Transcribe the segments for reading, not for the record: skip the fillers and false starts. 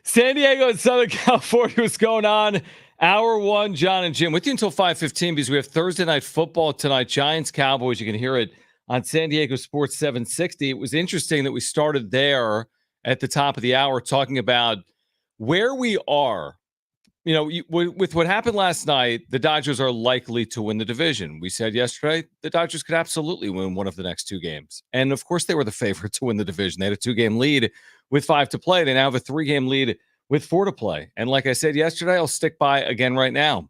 San Diego and Southern California, what's going on? Hour one, Jon and Jim with you until 5:15 because we have Thursday night football tonight. Giants, Cowboys. You can hear it on San Diego Sports 760. It was interesting that we started there at the top of the hour talking about where we are. You know, with what happened last night, the Dodgers are likely to win the division. We said yesterday the Dodgers could absolutely win one of the next two games. And, of course, they were the favorite to win the division. They had a 2-game lead with 5 to play. They now have a 3-game lead with 4 to play. And like I said yesterday, I'll stick by again right now.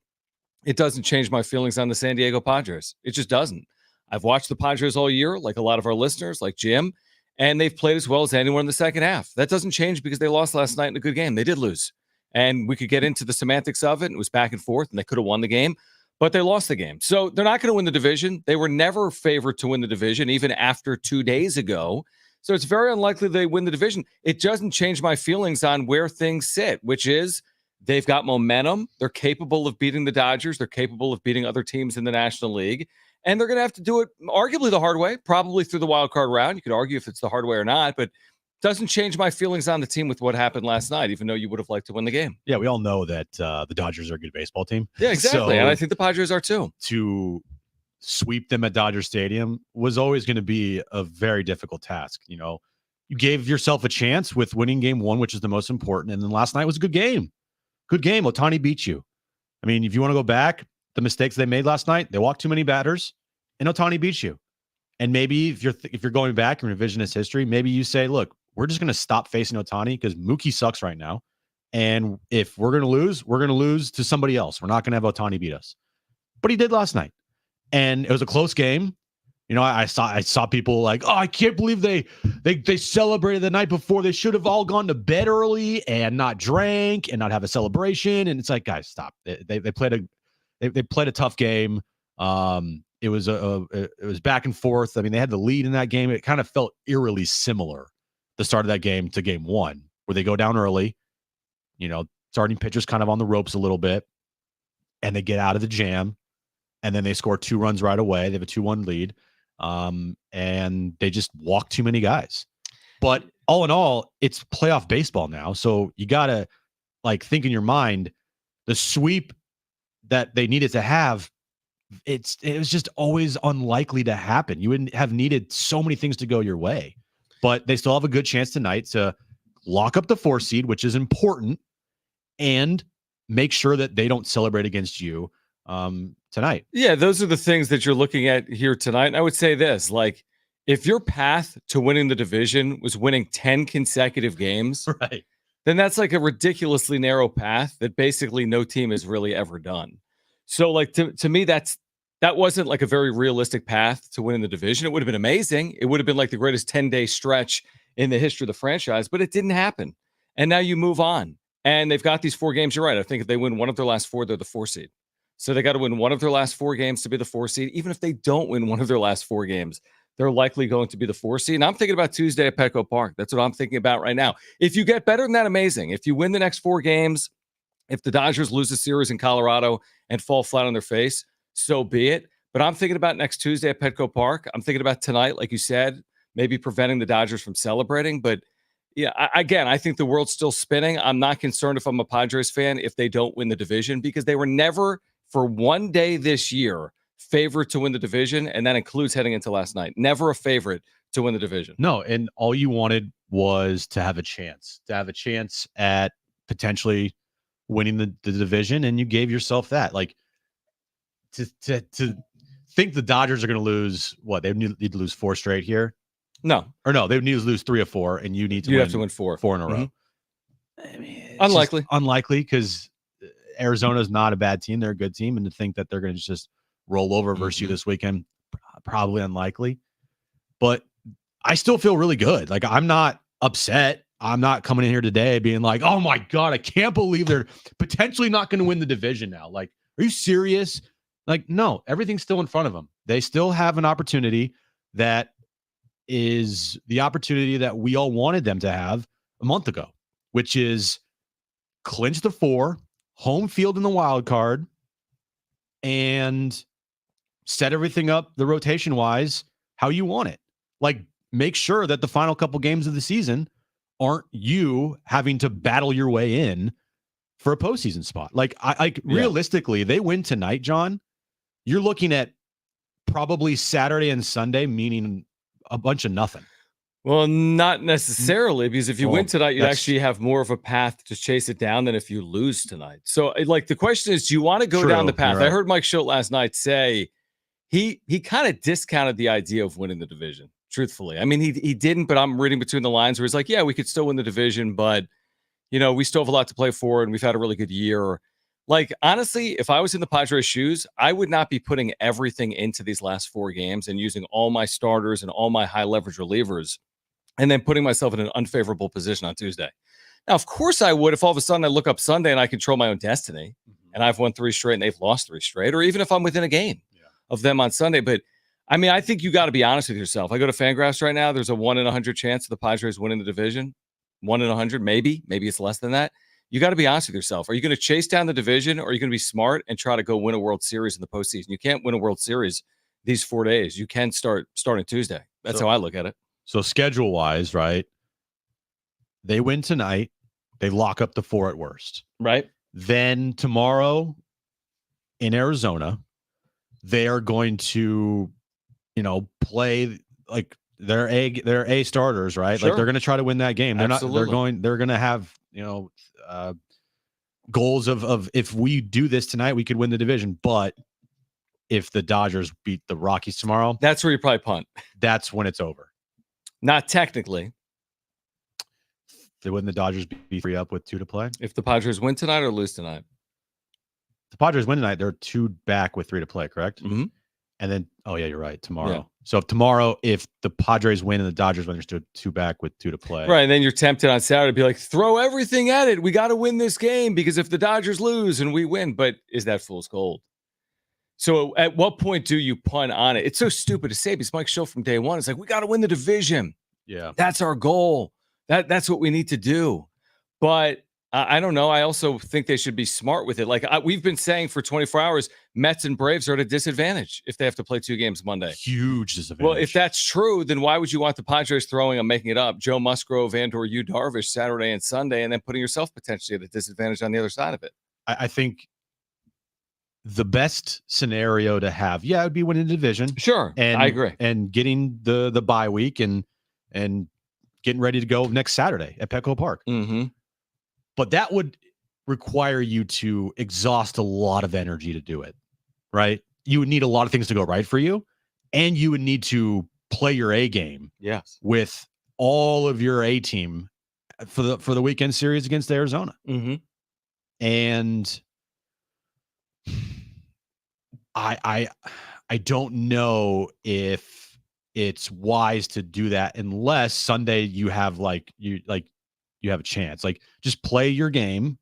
It doesn't change my feelings on the San Diego Padres. It just doesn't. I've watched the Padres all year, like a lot of our listeners, like Jim, and they've played as well as anyone in the second half. That doesn't change because they lost last night in a good game. They did lose. And we could get into the semantics of it. It was back and forth, and they could have won the game, but they lost the game. So they're not going to win the division. They were never favored to win the division, even after 2 days ago. So it's very unlikely they win the division. It doesn't change my feelings on where things sit, which is they've got momentum. They're capable of beating the Dodgers. They're capable of beating other teams in the National League. And they're going to have to do it arguably the hard way, probably through the wild card round. You could argue if it's the hard way or not, but doesn't change my feelings on the team with what happened last night, even though you would have liked to win the game. Yeah, we all know that the Dodgers are a good baseball team. Yeah, exactly. And I think the Padres are too. To sweep them at Dodger Stadium was always going to be a very difficult task. You know, you gave yourself a chance with winning game one, which is the most important. And then last night was a good game. Good game. Ohtani beat you. I mean, if you want to go back, the mistakes they made last night, they walked too many batters, and Ohtani beat you. And maybe if you're going back in revisionist history, maybe you say, look, we're just going to stop facing Ohtani because Mookie sucks right now. And if we're going to lose to somebody else. We're not going to have Ohtani beat us. But he did last night. And it was a close game. You know, I saw people like, oh, I can't believe they celebrated the night before. They should have all gone to bed early and not drank and not have a celebration. And it's like, guys, stop. They played a tough game. It was back and forth. I mean, they had the lead in that game. It kind of felt eerily similar, the start of that game to game one, where they go down early, you know, starting pitchers kind of on the ropes a little bit, and they get out of the jam, and then they score 2 runs right away. They have a 2-1 lead, and they just walk too many guys. But all in all, it's playoff baseball now, so you got to, like, think in your mind, the sweep that they needed to have, it was just always unlikely to happen. You wouldn't have needed so many things to go your way. But they still have a good chance tonight to lock up the 4 seed, which is important, and make sure that they don't celebrate against you tonight. Yeah, those are the things that you're looking at here tonight. And I would say this, like, if your path to winning the division was winning 10 consecutive games, right, then that's like a ridiculously narrow path that basically no team has really ever done. So, like, to me, that wasn't like a very realistic path to winning the division. It would have been amazing. It would have been like the greatest 10-day stretch in the history of the franchise, but it didn't happen. And now you move on. And they've got these 4 games. You're right. I think if they win one of their last 4, they're the 4 seed. So they got to win one of their last 4 games to be the 4 seed. Even if they don't win one of their last 4 games, they're likely going to be the 4 seed. And I'm thinking about Tuesday at Petco Park. That's what I'm thinking about right now. If you get better than that, amazing. If you win the next 4 games, if the Dodgers lose a series in Colorado and fall flat on their face, so be it. But I'm thinking about next Tuesday at Petco Park. I'm thinking about tonight, like you said, maybe preventing the Dodgers from celebrating. But yeah, I think the world's still spinning. I'm not concerned if I'm a Padres fan if they don't win the division, because they were never, for one day this year, favored to win the division. And that includes heading into last night. Never a favorite to win the division. No, and all you wanted was to have a chance at potentially winning the division, and you gave yourself that. Like, to think the Dodgers are going to lose, what, they need to lose 4 straight here? No, they would need to lose 3 or 4, and you need to have to win 4 in a row. Mm-hmm. I mean, unlikely because Arizona is not a bad team; they're a good team, and to think that they're going to just roll over versus you this weekend, probably unlikely. But I still feel really good. Like, I'm not upset. I'm not coming in here today being like, "Oh my God, I can't believe they're potentially not going to win the division now." Like, are you serious? Like, no, everything's still in front of them. They still have an opportunity that is the opportunity that we all wanted them to have a month ago, which is clinch the 4, home field in the wild card, and set everything up the rotation wise how you want it. Like, make sure that the final couple games of the season aren't you having to battle your way in for a postseason spot? Like, realistically, they win tonight, John, you're looking at probably Saturday and Sunday, meaning a bunch of nothing. Well, not necessarily, because if you win tonight, you'd actually have more of a path to chase it down than if you lose tonight. So, like, the question is, do you want to go down the path? Right. I heard Mike Schilt last night say he kind of discounted the idea of winning the division, truthfully. I mean, he didn't, but I'm reading between the lines where he's like, yeah, we could still win the division, but, you know, we still have a lot to play for, and we've had a really good year. Like, honestly, if I was in the Padres' shoes, I would not be putting everything into these last 4 games and using all my starters and all my high-leverage relievers and then putting myself in an unfavorable position on Tuesday. Now, of course I would if all of a sudden I look up Sunday and I control my own destiny and I've won 3 straight and they've lost 3 straight, or even if I'm within a game of them on Sunday. But, I mean, I think you got to be honest with yourself. I go to FanGraphs right now. There's a 1 in 100 chance of the Padres winning the division. 1 in 100, maybe. Maybe it's less than that. You got to be honest with yourself. Are you going to chase down the division, or are you going to be smart and try to go win a World Series in the postseason? You can't win a World Series these 4 days. You can starting Tuesday. That's how I look at it. So schedule-wise, right, they win tonight. They lock up the 4 at worst. Right. Then tomorrow in Arizona, they are going to, play like their A starters, right? Sure. Like they're going to try to win that game. They're going to have, goals of if we do this tonight, we could win the division. But if the Dodgers beat the Rockies tomorrow, that's where you probably punt. That's when it's over. Not technically. Wouldn't the Dodgers be 3 up with 2 to play? If the Padres win tonight or lose tonight? The Padres win tonight, they're 2 back with 3 to play, correct? Mm-hmm. And then, you're right, tomorrow. Yeah. So if the Padres win and the Dodgers win, they're 2 back with 2 to play. Right, and then you're tempted on Saturday to be like, throw everything at it. We got to win this game because if the Dodgers lose and we win, but is that fool's gold? So at what point do you punt on it? It's so stupid to say because Mike Schilt from day one is like, we got to win the division. Yeah. That's our goal. That's what we need to do. But I don't know. I also think they should be smart with it. Like we've been saying for 24 hours, Mets and Braves are at a disadvantage if they have to play 2 games Monday. Huge disadvantage. Well, if that's true, then why would you want the Padres throwing, I'm making it up, Joe Musgrove and/or Yu Darvish Saturday and Sunday, and then putting yourself potentially at a disadvantage on the other side of it? I think the best scenario to have, it would be winning the division. Sure, and I agree. And getting the bye week and getting ready to go next Saturday at Petco Park. Mm-hmm. But that would require you to exhaust a lot of energy to do it, right? You would need a lot of things to go right for you, and you would need to play your A game with all of your A team for the weekend series against Arizona. Mm-hmm. And I don't know if it's wise to do that unless Sunday you have you have a chance. Like, just play your game,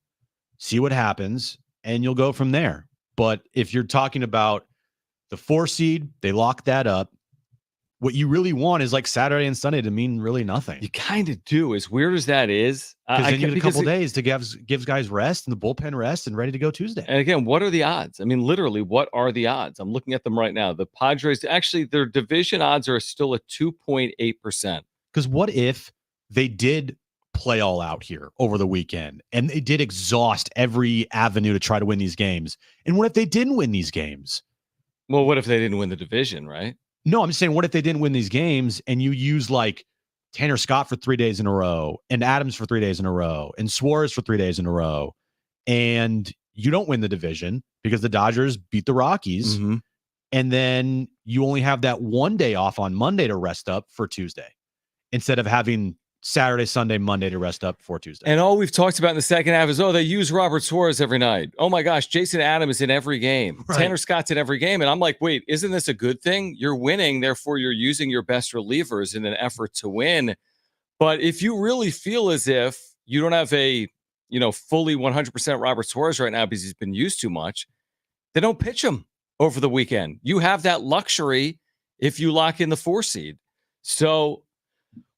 see what happens, and you'll go from there. But if you're talking about the 4 seed, they lock that up. What you really want is like Saturday and Sunday to mean really nothing. You kind of do, as weird as that is. Because then you get a couple days to give guys rest and the bullpen rest and ready to go Tuesday. And again, what are the odds? I mean, literally, what are the odds? I'm looking at them right now. The Padres, actually, their division odds are still at 2.8%. Because what if they did play all out here over the weekend and they did exhaust every avenue to try to win these games? And what if they didn't win these games? Well, what if they didn't win the division, right? No, I'm saying, what if they didn't win these games and you use like Tanner Scott for 3 days in a row and Adams for 3 days in a row and Suarez for 3 days in a row, and you don't win the division because the Dodgers beat the Rockies. Mm-hmm. And then you only have that 1 day off on Monday to rest up for Tuesday instead of having Saturday, Sunday, Monday to rest up for Tuesday. And all we've talked about in the second half is, they use Robert Suarez every night. Oh my gosh, Jason Adams is in every game. Right. Tanner Scott's in every game. And I'm like, wait, isn't this a good thing? You're winning, therefore you're using your best relievers in an effort to win. But if you really feel as if you don't have a, fully 100% Robert Suarez right now because he's been used too much, then don't pitch him over the weekend. You have that luxury if you lock in the 4 seed. So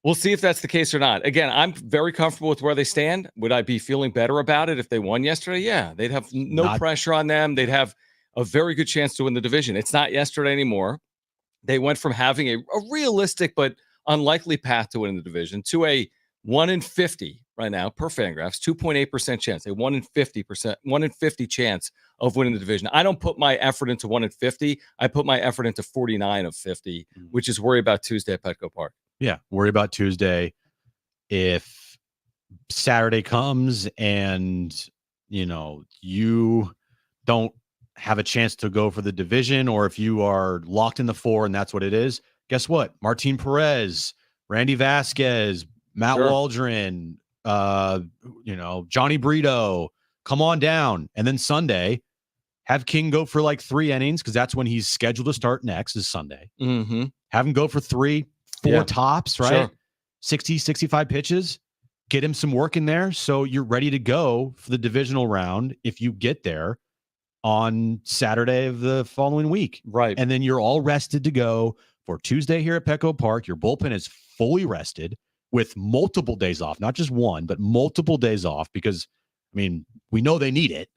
we'll see if that's the case or not. Again, I'm very comfortable with where they stand. Would I be feeling better about it if they won yesterday? Yeah, they'd have no pressure on them. They'd have a very good chance to win the division. It's not yesterday anymore. They went from having a realistic but unlikely path to win the division to a 1 in 50 right now per Fangraphs, 2.8% chance. A 1 in 50%, 1 in 50 chance of winning the division. I don't put my effort into 1 in 50. I put my effort into 49 of 50, which is worry about Tuesday at Petco Park. Yeah, worry about Tuesday. If Saturday comes and, you don't have a chance to go for the division, or if you are locked in the 4 and that's what it is, guess what? Martin Perez, Randy Vasquez, Matt Waldron, Johnny Brito, come on down. And then Sunday, have King go for like 3 innings, because that's when he's scheduled to start next, is Sunday. Mm-hmm. Have him go for 4 tops, right? Sure. 60, 65 pitches. Get him some work in there so you're ready to go for the divisional round if you get there on Saturday of the following week. Right. And then you're all rested to go for Tuesday here at Petco Park. Your bullpen is fully rested with multiple days off, not just one, but multiple days off, because, we know they need it.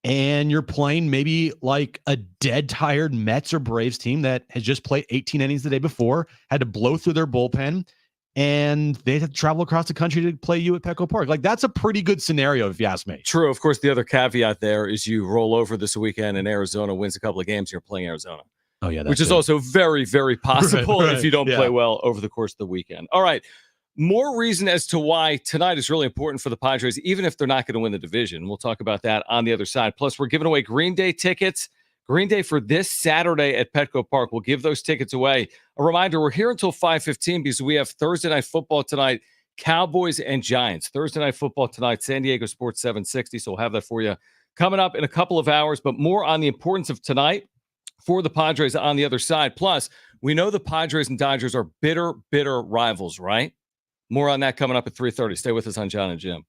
And you're playing maybe like a dead tired Mets or Braves team that has just played 18 innings the day before, had to blow through their bullpen, and they have to travel across the country to play you at Petco Park. Like, that's a pretty good scenario, if you ask me. True. Of course, the other caveat there is you roll over this weekend and Arizona wins a couple of games. You're playing Arizona. Oh, yeah. Which is also very, very possible Right, if you don't play well over the course of the weekend. All right. More reason as to why tonight is really important for the Padres, even if they're not going to win the division. We'll talk about that on the other side. Plus, we're giving away Green Day tickets. Green Day for this Saturday at Petco Park. We'll give those tickets away. A reminder, we're here until 5:15 because we have Thursday Night Football tonight, Cowboys and Giants. Thursday Night Football tonight, San Diego Sports 760. So we'll have that for you coming up in a couple of hours. But more on the importance of tonight for the Padres on the other side. Plus, we know the Padres and Dodgers are bitter, bitter rivals, right? More on that coming up at 3:30. Stay with us on Jon and Jim.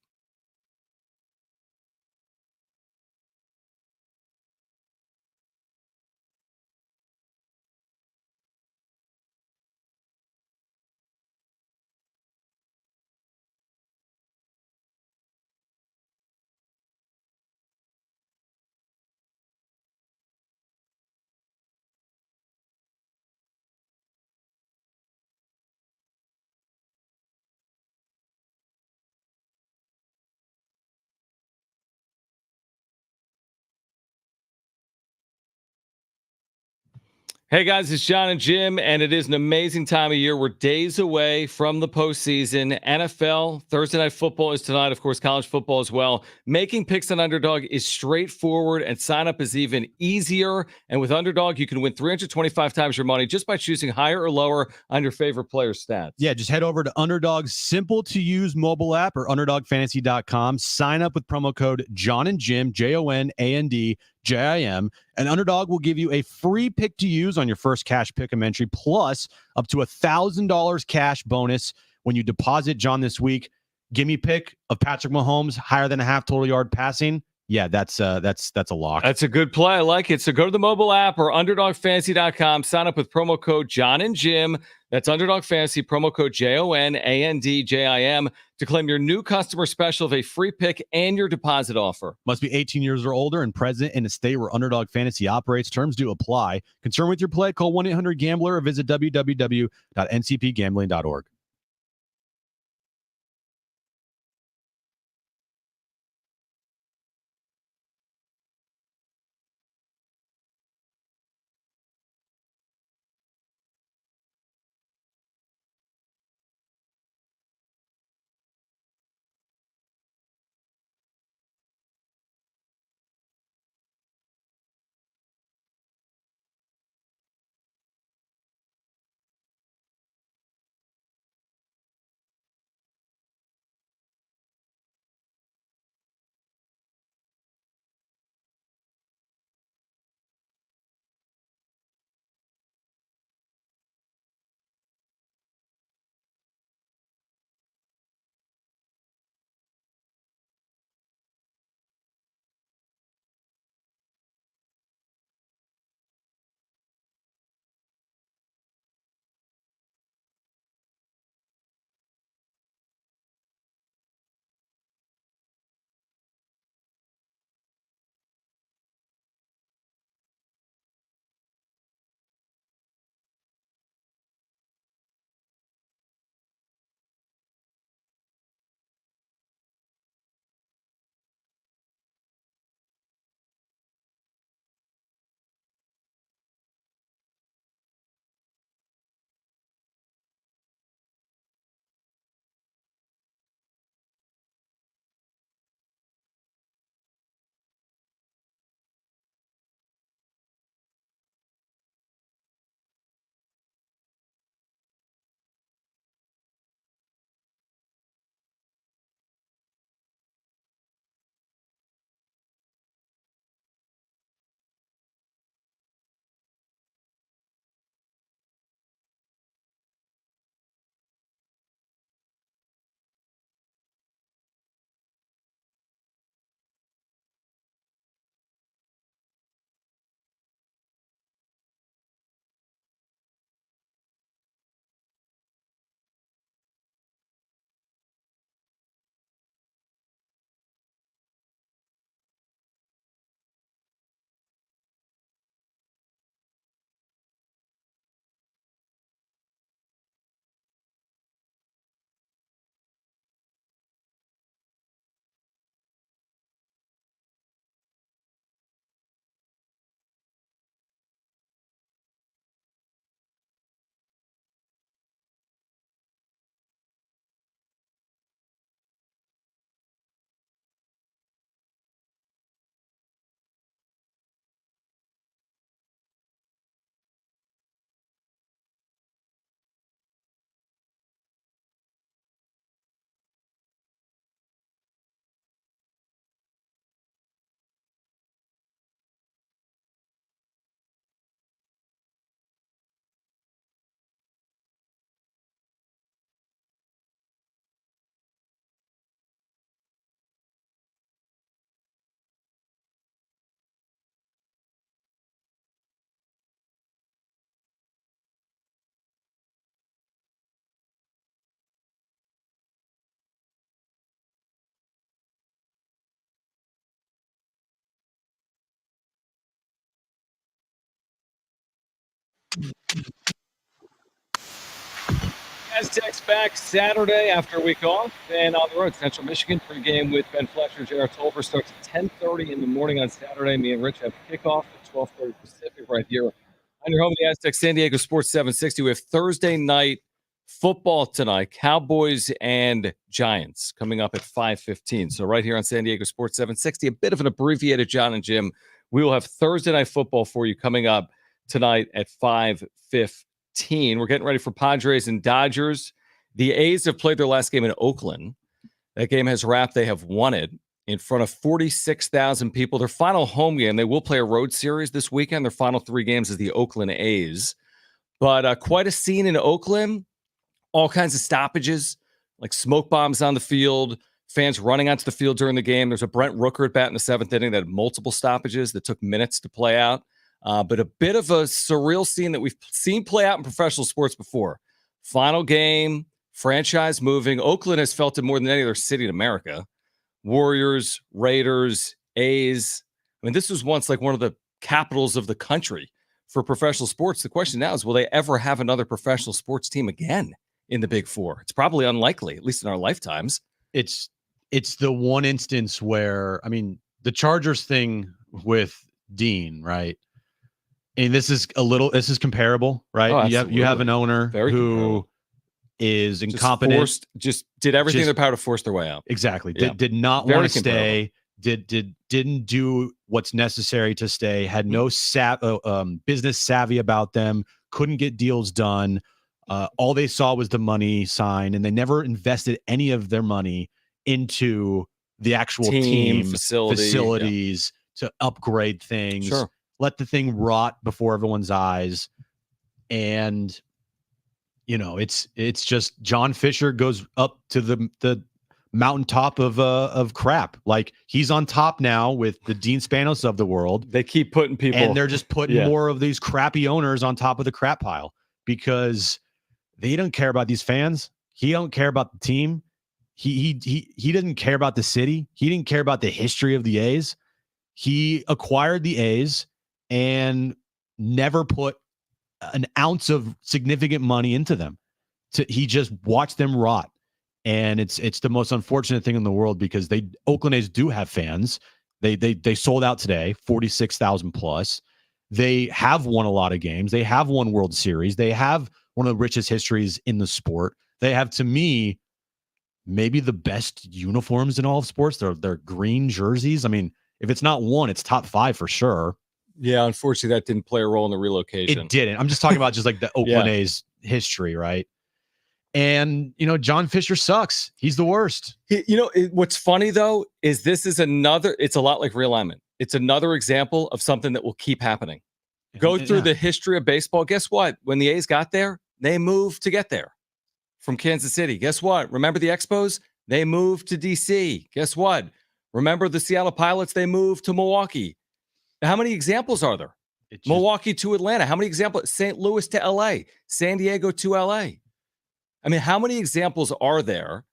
Hey guys, it's Jon and Jim, and it is an amazing time of year. We're days away from the postseason. NFL, Thursday Night Football is tonight. Of course, college football as well. Making picks on Underdog is straightforward, and sign up is even easier. And with Underdog, you can win 325 times your money just by choosing higher or lower on your favorite player's stats. Yeah, just head over to Underdog's simple-to-use mobile app or UnderdogFantasy.com. Sign up with promo code Jon and Jim, JONANDJIM, and Underdog will give you a free pick to use on your first cash pick'em entry, plus up to $1,000 cash bonus when you deposit Jon this week. Give me pick of Patrick Mahomes higher than a half total yard passing. Yeah, that's a lock. That's a good play. I like it. So go to the mobile app or UnderdogFantasy.com. Sign up with promo code Jon and Jim. That's Underdog Fantasy, promo code JONANDJIM to claim your new customer special of a free pick and your deposit offer. Must be 18 years or older and present in a state where Underdog Fantasy operates. Terms do apply. Concerned with your play? Call 1-800-GAMBLER or visit www.ncpgambling.org. Aztecs back Saturday after a week off, and on the road, Central Michigan pregame with Ben Fletcher, Jared Tolver starts at 10:30 in the morning on Saturday. Me and Rich have kickoff at 12:30 Pacific right here on your home of the Aztecs, San Diego Sports 760. We have Thursday night football tonight, Cowboys and Giants coming up at 5:15. So right here on San Diego Sports 760, a bit of an abbreviated Jon and Jim. We will have Thursday night football for you coming up tonight at 5:15. We're getting ready for Padres and Dodgers. The A's have played their last game in Oakland. That game has wrapped. They have won it in front of 46,000 people. Their final home game, they will play a road series this weekend. Their final 3 games is the Oakland A's. But quite a scene in Oakland. All kinds of stoppages, like smoke bombs on the field, fans running onto the field during the game. There's a Brent Rooker at bat in the 7th inning that had multiple stoppages that took minutes to play out. But a bit of a surreal scene that we've seen play out in professional sports before. Final game, franchise moving. Oakland has felt it more than any other city in America. Warriors, Raiders, A's. I mean, this was once like one of the capitals of the country for professional sports. The question now is, will they ever have another professional sports team again in the Big Four? It's probably unlikely, at least in our lifetimes. It's the one instance where, I mean, the Chargers thing with Dean, right? And this is comparable, right? Oh, you have an owner Very who comparable. is incompetent, just did everything in their power to force their way out. Exactly. Yeah. Did not want to stay. Didn't do what's necessary to stay. Had no business savvy about them. Couldn't get deals done. All they saw was the money sign, and they never invested any of their money into the actual team facilities to upgrade things. Sure. Let the thing rot before everyone's eyes. And, you know, it's just John Fisher goes up to the mountaintop of crap. Like, he's on top now with the Dean Spanos of the world. They keep putting people, and they're just putting more of these crappy owners on top of the crap pile because they don't care about these fans. He don't care about the team. He doesn't care about the city. He didn't care about the history of the A's. He acquired the A's and never put an ounce of significant money into them. He just watched them rot. And it's the most unfortunate thing in the world because Oakland A's do have fans. They sold out today, 46,000 plus. They have won a lot of games. They have won World Series. They have one of the richest histories in the sport. They have, to me, maybe the best uniforms in all of sports. They're green jerseys. I mean, if it's not one, it's top 5 for sure. Yeah, unfortunately, that didn't play a role in the relocation. It didn't. I'm just talking about just like the Oakland A's history, right? And, you know, John Fisher sucks. He's the worst. What's funny, though, is it's a lot like realignment. It's another example of something that will keep happening. Go through the history of baseball. Guess what? When the A's got there, they moved to get there from Kansas City. Guess what? Remember the Expos? They moved to D.C. Guess what? Remember the Seattle Pilots? They moved to Milwaukee. How many examples are there? Milwaukee to Atlanta. How many examples? St. Louis to L.A. San Diego to L.A. I mean, how many examples are there?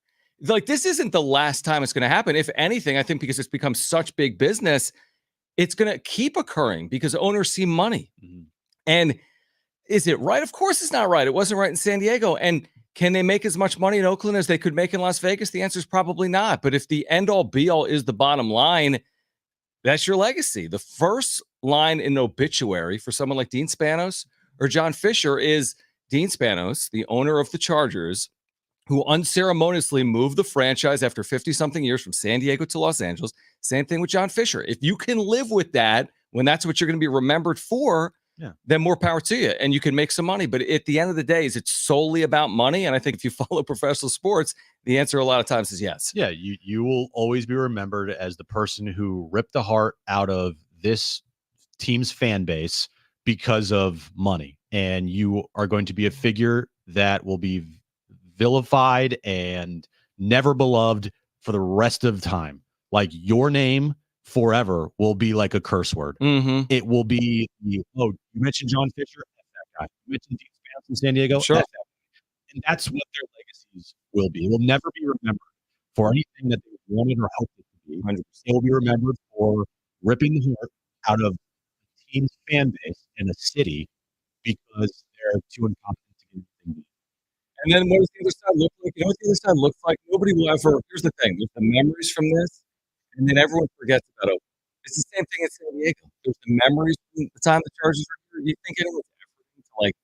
Like, this isn't the last time it's going to happen. If anything, I think because it's become such big business, it's going to keep occurring because owners see money. Mm-hmm. And is it right? Of course it's not right. It wasn't right in San Diego. And can they make as much money in Oakland as they could make in Las Vegas? The answer is probably not. But if the end-all be-all is the bottom line, that's your legacy. The first line in an obituary for someone like Dean Spanos or John Fisher is Dean Spanos, the owner of the Chargers, who unceremoniously moved the franchise after 50-something years from San Diego to Los Angeles. Same thing with John Fisher. If you can live with that when that's what you're going to be remembered for, then more power to you, and you can make some money. But at the end of the day, is it solely about money? And I think if you follow professional sports, the answer a lot of times is yes. Yeah, you will always be remembered as the person who ripped the heart out of this team's fan base because of money. And you are going to be a figure that will be vilified and never beloved for the rest of time. Like, your name forever will be like a curse word. Mm-hmm. It will be, you mentioned John Fisher, that's that guy. You mentioned Dean Spanos in San Diego, sure. That's that guy. And that's what their legacies will be. It will never be remembered for anything that they wanted or hoped it to be. 100%. It will be remembered for ripping the heart out of a team's fan base in a city because they're too incompetent to get anything done. And then what does the other side look like? You know what the other side looks like? Nobody will ever. Here's the thing: there's the memories from this, and then everyone forgets about Oakland. It's the same thing in San Diego. There's the memories from the time the Chargers were here. You think anyone's ever going to like?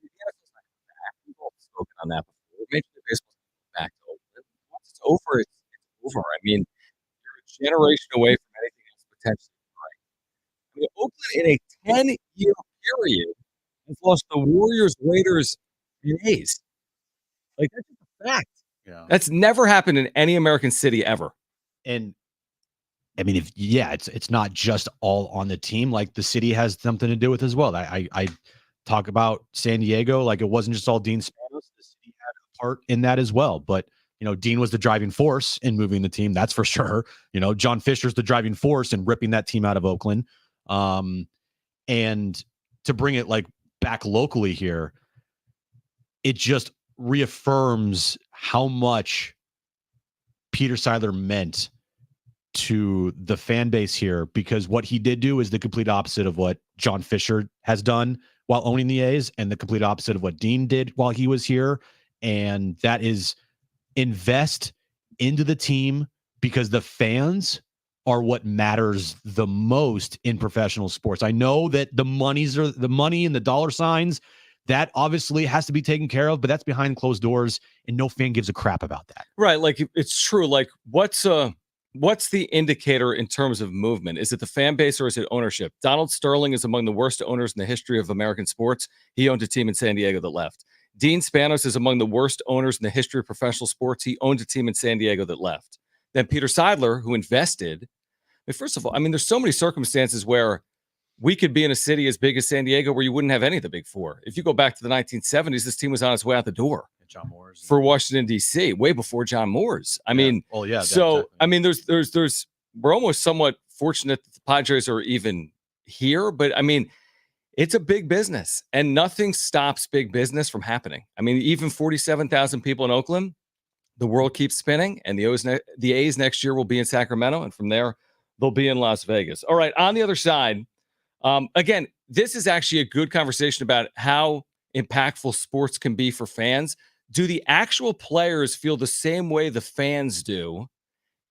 The NFL's not going back. We've all spoken on that before. Major League Baseball's not going back to Oakland. Once it's over, it's over. I mean, you're a generation away from anything else potentially right. I mean, Oakland in a 10-year period has lost the Warriors, Raiders, and A's. Like that's just a fact. Yeah. That's never happened in any American city ever. And I mean, it's not just all on the team. Like the city has something to do with as well. I talk about San Diego like it wasn't just all Dean Spanos. The city had a part in that as well. But Dean was the driving force in moving the team. That's for sure. John Fisher's the driving force in ripping that team out of Oakland. And to bring it like back locally here, it just reaffirms how much Peter Seidler meant to the fan base here, because what he did do is the complete opposite of what John Fisher has done while owning the A's, and the complete opposite of what Dean did while he was here. And that is invest into the team, because the fans are what matters the most in professional sports. I know that the money and the dollar signs, that obviously has to be taken care of, but that's behind closed doors and no fan gives a crap about that. Right. Like it's true. Like what's the indicator in terms of movement? Is it the fan base or is it ownership? Donald Sterling is among the worst owners in the history of American sports. He owned a team in San Diego that left. Dean Spanos is among the worst owners in the history of professional sports. He owned a team in San Diego that left. Then Peter Seidler, who invested. First of all, I mean, there's so many circumstances where we could be in a city as big as San Diego where you wouldn't have any of the big four. If you go back to the 1970s, this team was on its way out the door. John Moore's for Washington, D.C., way before John Moore's. I mean, exactly. I mean, we're almost somewhat fortunate that the Padres are even here, but I mean, it's a big business and nothing stops big business from happening. I mean, even 47,000 people in Oakland, the world keeps spinning, and the A's next year will be in Sacramento, and from there, they'll be in Las Vegas. All right, on the other side, again, this is actually a good conversation about how impactful sports can be for fans. Do the actual players feel the same way the fans do?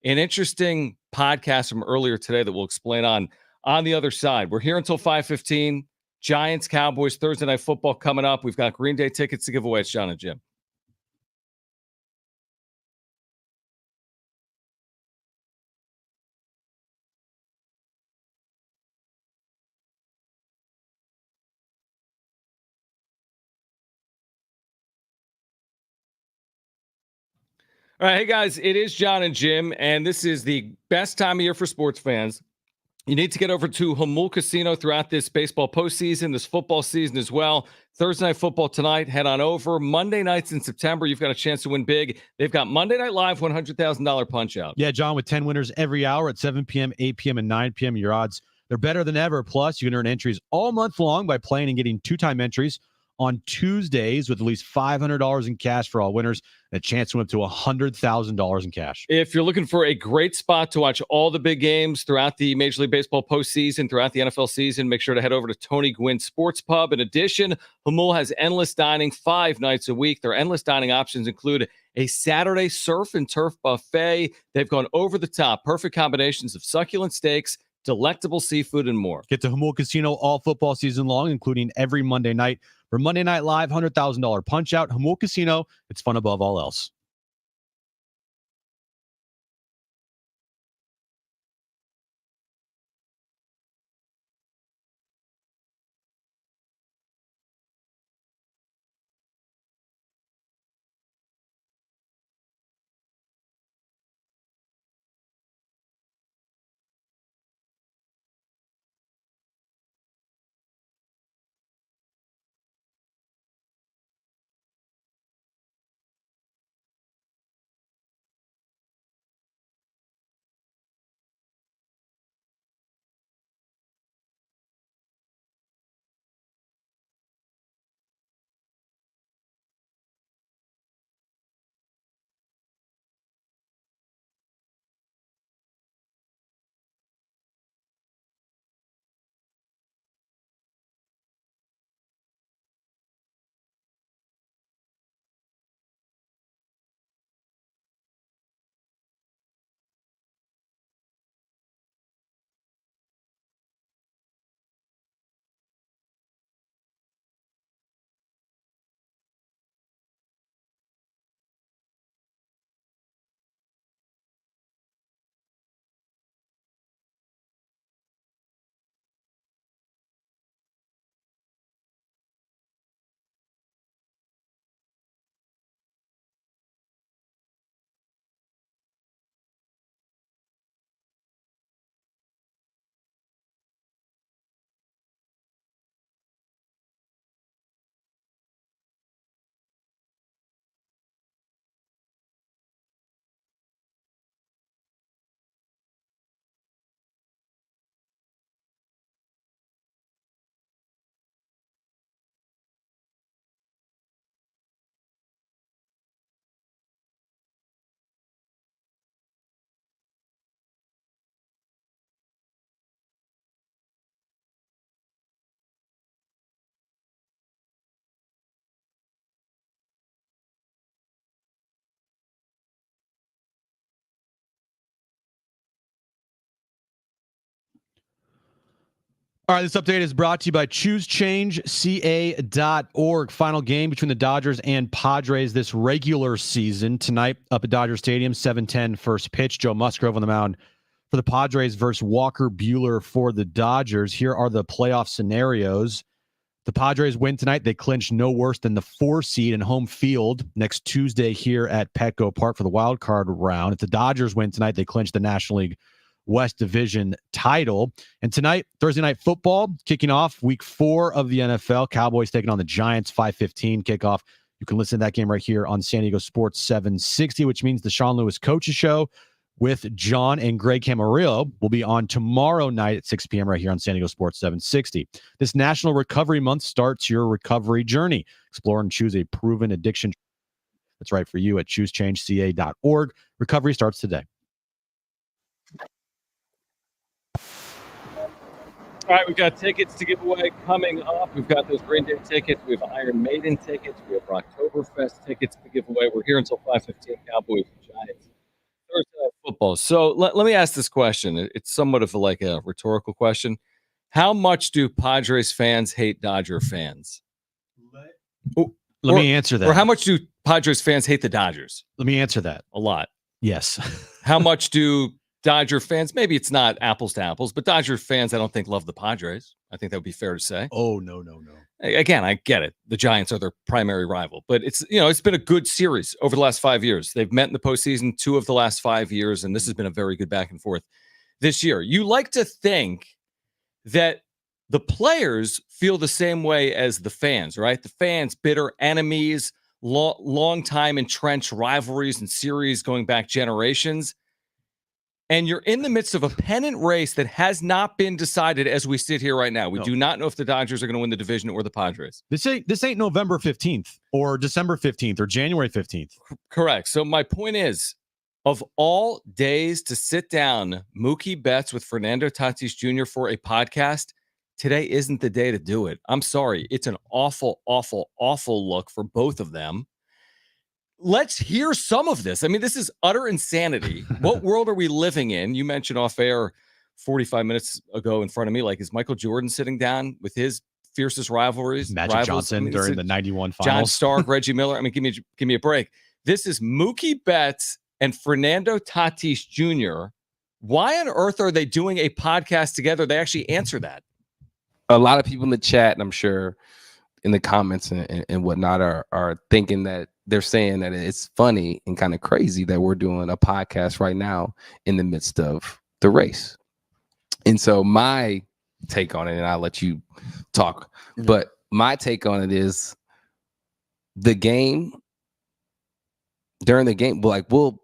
An interesting podcast from earlier today that we'll explain on the other side. We're here until 5:15. Giants, Cowboys, Thursday Night Football coming up. We've got Green Day tickets to give away. It's Jon and Jim. All right, hey guys, it is Jon and Jim, and this is the best time of year for sports fans. You need to get over to Hamul Casino throughout this baseball postseason, this football season as well. Thursday Night Football tonight, head on over. Monday nights in September, you've got a chance to win big. They've got Monday Night Live $100,000 punch out. Yeah, John, with 10 winners every hour at 7 p.m., 8 p.m., and 9 p.m. Your odds, they're better than ever. Plus, you can earn entries all month long by playing and getting two-time entries on Tuesdays with at least $500 in cash for all winners and a chance to win up to $100,000 in cash. If you're looking for a great spot to watch all the big games throughout the Major League Baseball postseason, throughout the NFL season, make sure to head over to Tony Gwynn Sports Pub. In addition, Hamul has endless dining 5 nights a week. Their endless dining options include a Saturday surf and turf buffet. They've gone over the top. Perfect combinations of succulent steaks, delectable seafood, and more. Get to Hamul Casino all football season long, including every Monday night. For Monday Night Live, $100,000 punch out. Hamul Casino, it's fun above all else. All right, this update is brought to you by ChooseChangeCA.org. Final game between the Dodgers and Padres this regular season. Tonight up at Dodger Stadium, 7:10 first pitch. Joe Musgrove on the mound for the Padres versus Walker Buehler for the Dodgers. Here are the playoff scenarios. The Padres win tonight. They clinch no worse than the 4 seed in home field next Tuesday here at Petco Park for the wild card round. If the Dodgers win tonight, they clinch the National League West Division title. And tonight, Thursday Night Football, kicking off week 4 of the NFL. Cowboys taking on the Giants, 5:15 kickoff. You can listen to that game right here on San Diego Sports 760, which means the Sean Lewis Coaches Show with John and Greg Camarillo will be on tomorrow night at 6 p.m. right here on San Diego Sports 760. This National Recovery Month starts your recovery journey. Explore and choose a proven addiction that's right for you at ChooseChangeCA.org. Recovery starts today. All right, we've got tickets to give away coming up. We've got those Green Day tickets. We have Iron Maiden tickets. We have Rocktoberfest tickets to give away. We're here until 5:15. Cowboys and Giants. Thursday Night Football. So let me ask this question. It's somewhat of like a rhetorical question. How much do Padres fans hate Dodger fans? Let me answer that. Or how much do Padres fans hate the Dodgers? Let me answer that. A lot. Yes. How much do Dodger fans, maybe it's not apples to apples, but Dodger fans, I don't think love the Padres. I think that would be fair to say. Oh, no. Again, I get it. The Giants are their primary rival, but it's been a good series over the last 5 years. They've met in the postseason 2 of the last 5 years, and this has been a very good back and forth this year. You like to think that the players feel the same way as the fans, right? The fans, bitter enemies, long time entrenched rivalries and series going back generations. And you're in the midst of a pennant race that has not been decided as we sit here right now. We do not know if the Dodgers are going to win the division or the Padres. This ain't November 15th or December 15th or January 15th. Correct. So my point is, of all days to sit down Mookie Betts with Fernando Tatis Jr. for a podcast, today isn't the day to do it. I'm sorry. It's an awful, awful, awful look for both of them. Let's hear some of this. I mean, this is utter insanity. What world are we living in? You mentioned off air 45 minutes ago in front of me, like, is Michael Jordan sitting down with his fiercest rivals? Johnson during the 91 finals. John Stark, Reggie Miller. I mean, give me a break. This is Mookie Betts and Fernando Tatis Jr. Why on earth are they doing a podcast together? They actually answer that. A lot of people in the chat, and I'm sure in the comments and whatnot, are thinking that they're saying that it's funny and kind of crazy that we're doing a podcast right now in the midst of the race. And so my take on it, and I'll let you talk, but my take on it is during the game, we'll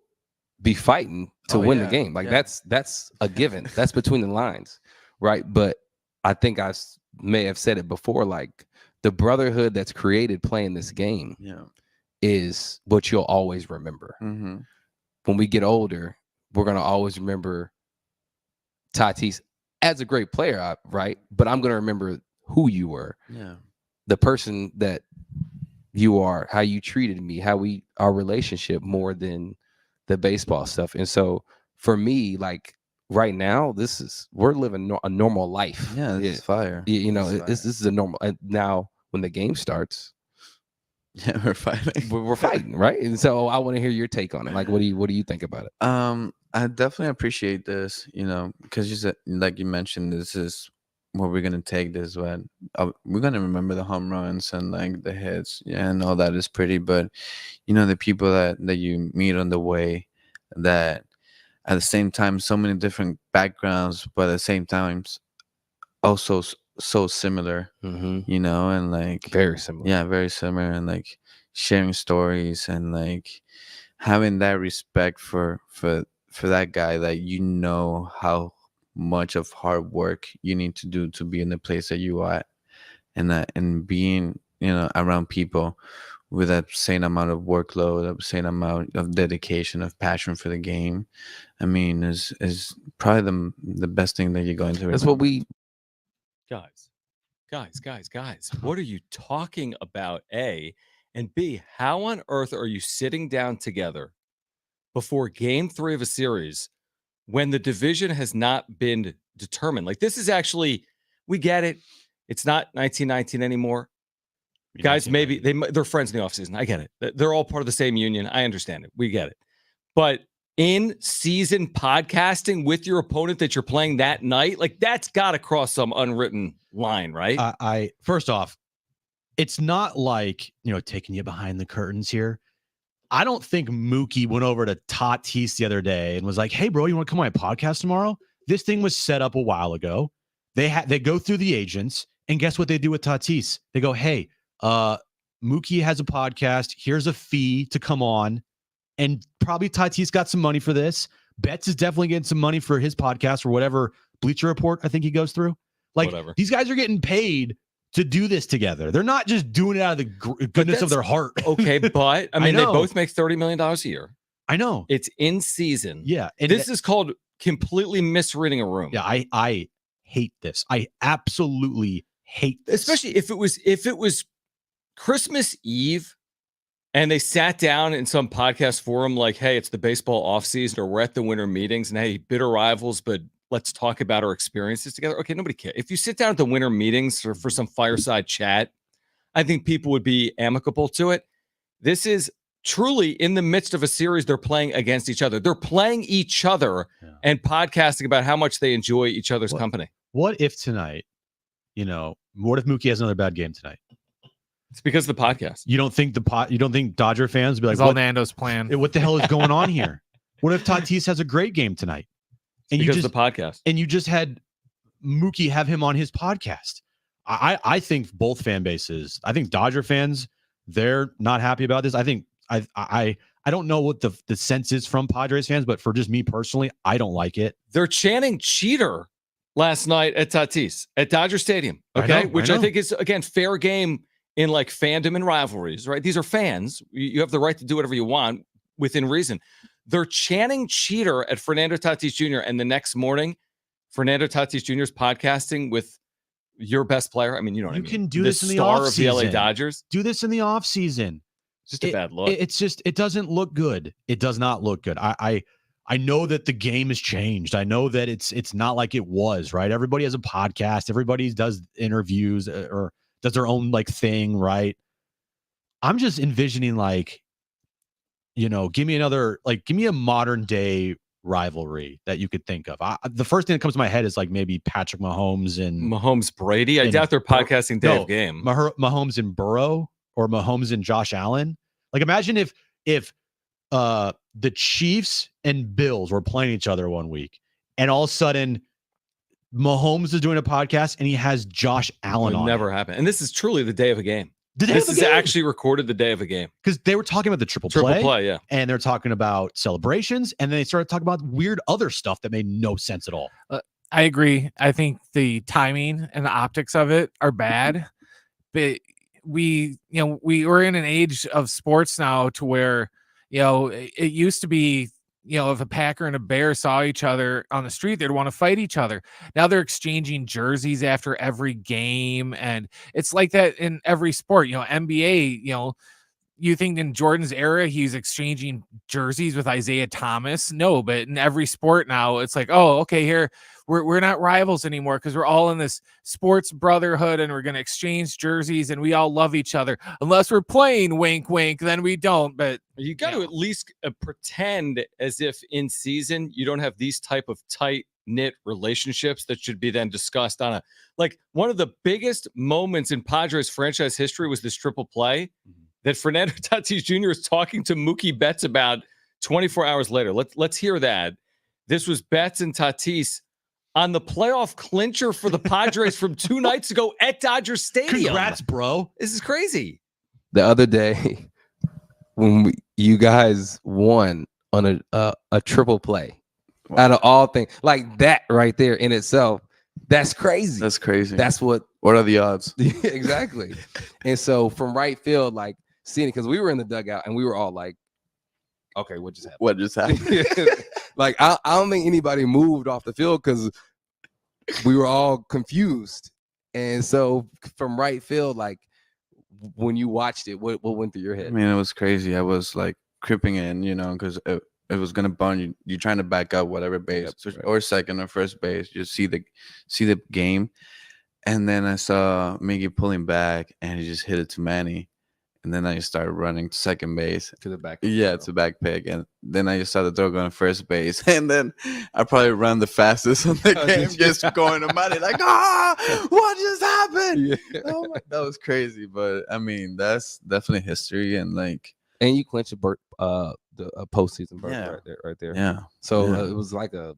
be fighting to win the game. That's a given. That's between the lines, right? But I think I may have said it before, like, the brotherhood that's created playing this game is what you'll always remember. Mm-hmm. When we get older, we're going to always remember Tatis as a great player, right? But I'm going to remember who you were, the person that you are, how you treated me, our relationship more than the baseball stuff. And so for me, like, right now, we're living a normal life. Yeah, it's fire. This is a normal. And now, when the game starts, we're fighting. We're fighting, right? And so I want to hear your take on it. Like, what do you think about it? I definitely appreciate this. Because you said, like you mentioned, this is what we're gonna take. This when we're gonna remember the home runs and like the hits, and all that is pretty. But the people that you meet on the way, that at the same time, so many different backgrounds, but at the same time, also so similar, and like very similar. Yeah, very similar, and like sharing stories and like having that respect for that guy, that how much of hard work you need to do to be in the place that you are at, and being around people with that same amount of workload, that same amount of dedication, of passion for the game. I mean, is probably the best thing that you're going to remember. That's what we guys. What are you talking about, A? And B, how on earth are you sitting down together before game 3 of a series when the division has not been determined? Like, this is actually, We get it. It's not 1919 anymore. Guys, maybe they're friends in the offseason. I get it. They're all part of the same union. I understand it. We get it. But in-season podcasting with your opponent that you're playing that night, like that's got to cross some unwritten line, right? I first off, it's not like, taking you behind the curtains here. I don't think Mookie went over to Tatis the other day and was like, "Hey, bro, you want to come on my podcast tomorrow?" This thing was set up a while ago. They go through the agents, and guess what they do with Tatis? They go, "Hey, Mookie has a podcast. Here's a fee to come on." And probably Tatis got some money for this. Betts is definitely getting some money for his podcast or whatever Bleacher Report I think he goes through. Like, whatever. These guys are getting paid to do this together. They're not just doing it out of the goodness of their heart. Okay, but I mean, they both make $30 million a year. I know. It's in season. Yeah. And this is called completely misreading a room. Yeah, I hate this. I absolutely hate this. Especially if it was Christmas Eve and they sat down in some podcast forum like, hey, it's the baseball offseason or we're at the winter meetings and hey, bitter rivals, but let's talk about our experiences together. Okay, nobody cares. If you sit down at the winter meetings for some fireside chat, I think people would be amicable to it. This is truly in the midst of a series they're playing against each other. They're playing each other and podcasting about how much they enjoy each other's company. What if tonight, what if Mookie has another bad game tonight? It's because of the podcast. You don't think Dodger fans would be like, it's all Nando's plan. What the hell is going on here? What if Tatis has a great game tonight? And because of the podcast. And you just had Mookie have him on his podcast. I think both fan bases, I think Dodger fans, they're not happy about this. I think I don't know what the sense is from Padres fans, but for just me personally, I don't like it. They're chanting cheater last night at Tatis at Dodger Stadium. Okay. Which I think is, again, fair game in like fandom and rivalries, right? These are fans. You have the right to do whatever you want within reason. They're chanting cheater at Fernando Tatis Jr. And the next morning, Fernando Tatis Jr. is podcasting with your best player. I mean, you know what I mean? You can do this in the off season. Star of the LA Dodgers. Do this in the off season. It's just a bad look. It doesn't look good. It does not look good. I know that the game has changed. I know that it's not like it was, right? Everybody has a podcast. Everybody does interviews or does their own like thing, right? I'm just envisioning like, give me a modern day rivalry that you could think of. The first thing that comes to my head is like maybe Patrick Mahomes and Mahomes Brady. I doubt they're podcasting day of game. Mahomes and Burrow or Mahomes and Josh Allen. Like imagine if the Chiefs and Bills were playing each other one week and all of a sudden Mahomes is doing a podcast and he has Josh Allen on. Never happened. And this is truly the day of a game. This is actually recorded the day of a game. Because they were talking about the triple play, yeah. And they're talking about celebrations. And then they started talking about weird other stuff that made no sense at all. I agree. I think the timing and the optics of it are bad. But we were in an age of sports now to where, it used to be, if a Packer and a Bear saw each other on the street, they'd want to fight each other. Now they're exchanging jerseys after every game. And it's like that in every sport, NBA, you think in Jordan's era, he's exchanging jerseys with Isaiah Thomas. No, but in every sport now, it's like, oh, okay, here we're not rivals anymore because we're all in this sports brotherhood and we're going to exchange jerseys and we all love each other. Unless we're playing wink, wink, then we don't. But you got to at least pretend as if in season you don't have these type of tight knit relationships that should be then discussed on one of the biggest moments in Padres franchise history was this triple play that Fernando Tatis Jr. is talking to Mookie Betts about 24 hours later. Let's hear that. This was Betts and Tatis on the playoff clincher for the Padres from 2 nights ago at Dodger Stadium. Congrats, bro. This is crazy. The other day when you guys won on a triple play out of all things, like that right there in itself, that's crazy. That's crazy. That's what are the odds? Exactly. And so from right field, like seeing it, because we were in the dugout and we were all like, okay, what just happened? What just happened? Like, I don't think anybody moved off the field because we were all confused. And so from right field, like when you watched it, what went through your head? I mean, it was crazy. I was like creeping in, because it was gonna burn you. You're trying to back up whatever base or second or first base. Just see the game, And then I saw Miggy pulling back, and he just hit it to Manny. And then I just started running to second base. To the back. Yeah, to back peg. And then I just saw the dog going to first base. And then I probably ran the fastest on the game, just going to Manny like, what just happened? Yeah. Oh my, that was crazy. But I mean, that's definitely history. And like, And you clinched a postseason berth Yeah. right there. yeah. So Yeah. it was like that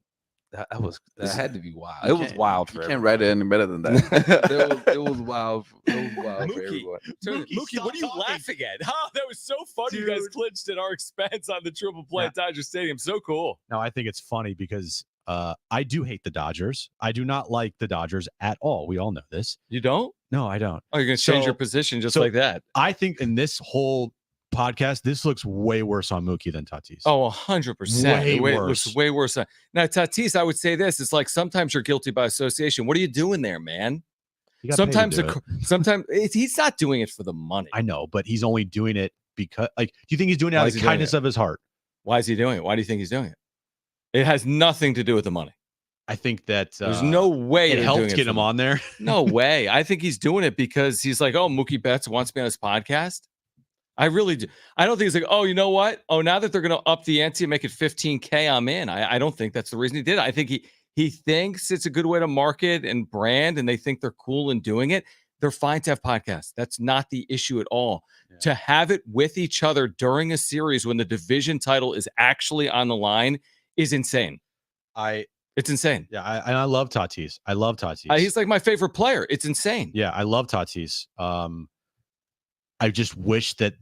had to be wild. You It was can't- wild You for can't write it any better than that. it was wild. It was wild for Mookie. everyone. Mookie, what are you laughing at? Oh, that was so fun. You guys clinched at our expense on the triple play at Dodger Stadium. So cool. No, I think it's funny because I do hate the Dodgers. I do not like the Dodgers at all. We all know this. You don't? No, I don't. Oh, you're going to change So- your position just so- like that. I think in this whole podcast, this looks way worse on Mookie than Tatis. Oh, 100%. Way It worse. looks way worse. Now, Tatis, I would say this. It's like sometimes you're guilty by association. What are you doing there, man? He got paid to Sometimes, do it. sometimes he's not doing it for the money. I know, but he's only doing it because, like, do you think he's doing it Why out is of he doing kindness it? of his heart? Why is he doing it? Why do you think he's doing it? It has nothing to do with the money. I think that There's no way it they're helped doing it get for him the- on there. No way. I think he's doing it because he's like, oh, Mookie Betts wants me on his podcast. I really do. I don't think he's like, oh, you know what? Oh, now that they're going to up the ante and make it $15K, I'm in. I don't think that's the reason he did it. I think he thinks it's a good way to market and brand, and they think they're cool in doing it. They're fine to have podcasts. That's not the issue at all. Yeah. To have it with each other during a series when the division title is actually on the line is insane. It's insane. I love Tatis. I love Tatis. He's like my favorite player. It's insane. Yeah, I love Tatis. I just wish that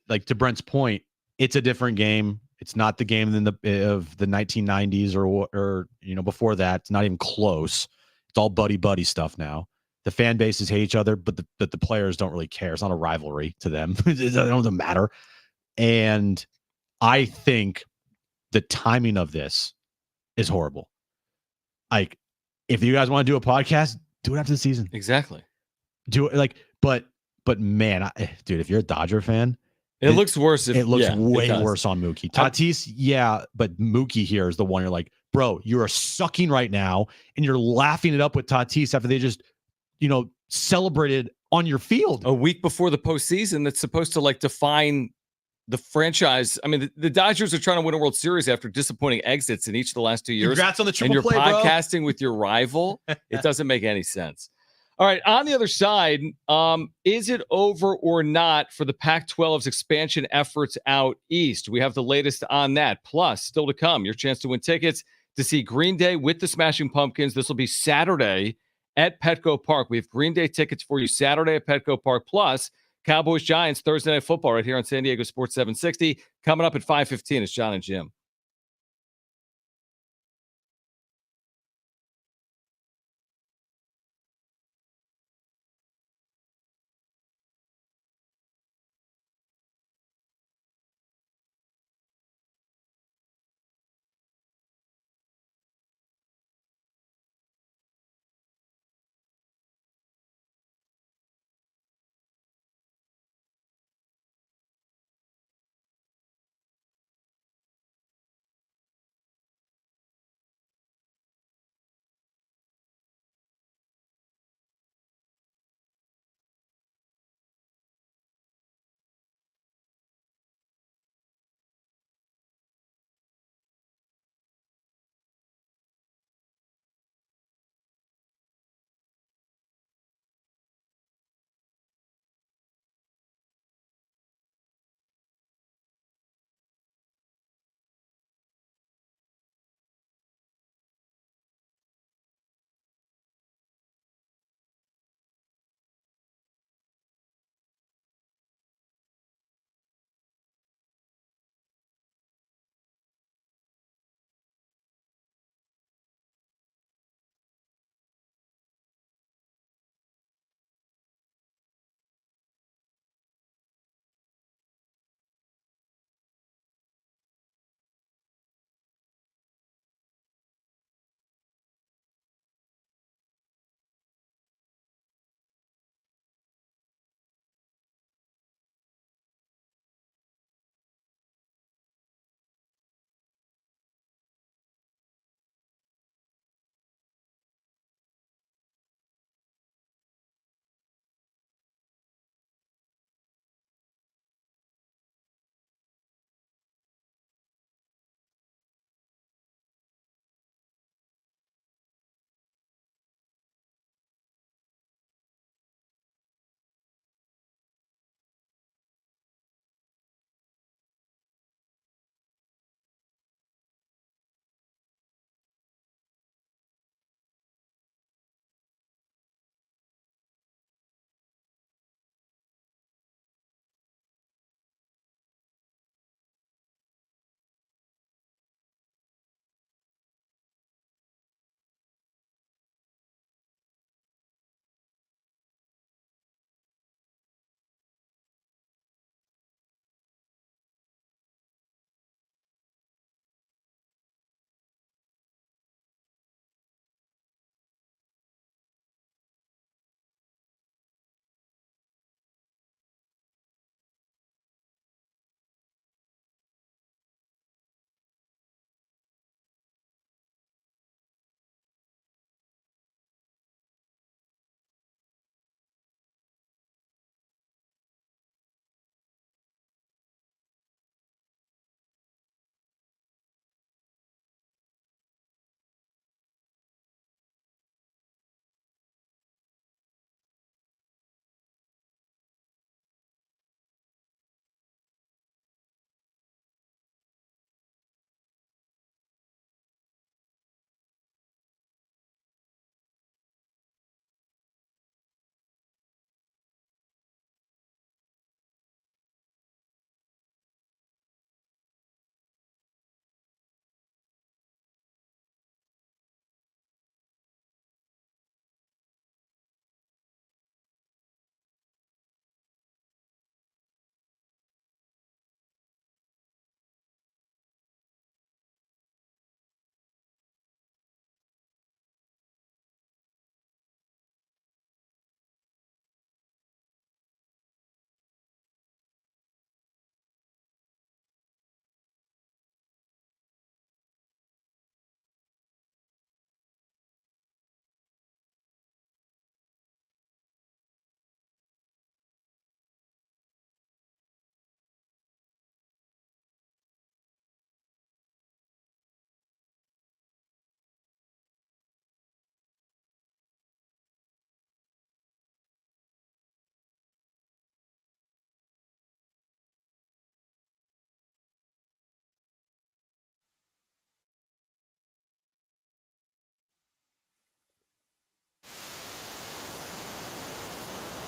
like to Brent's point, it's a different game. It's not the game of the 1990s or before that. It's not even close. It's all buddy stuff now. The fan bases hate each other, but the players don't really care. It's not a rivalry to them. It doesn't matter. And I think the timing of this is horrible. Like, if you guys want to do a podcast, do it after the season. Exactly. Do it but man, dude, if you're a Dodger fan, It looks worse. it looks yeah, way does. worse on Mookie. Tatis, yeah, but Mookie here is the one you're like, bro, you are sucking right now, and you're laughing it up with Tatis after they just, celebrated on your field. A week before the postseason that's supposed to like define the franchise. I mean, the Dodgers are trying to win a World Series after disappointing exits in each of the last 2 years. Congrats on the And triple you're play, bro. podcasting with your rival. It doesn't make any sense. All right. On the other side, is it over or not for the Pac-12's expansion efforts out east? We have the latest on that. Plus, still to come, your chance to win tickets to see Green Day with the Smashing Pumpkins. This will be Saturday at Petco Park. We have Green Day tickets for you Saturday at Petco Park. Plus, Cowboys-Giants Thursday Night Football right here on San Diego Sports 760. Coming up at 5:15 is Jon and Jim.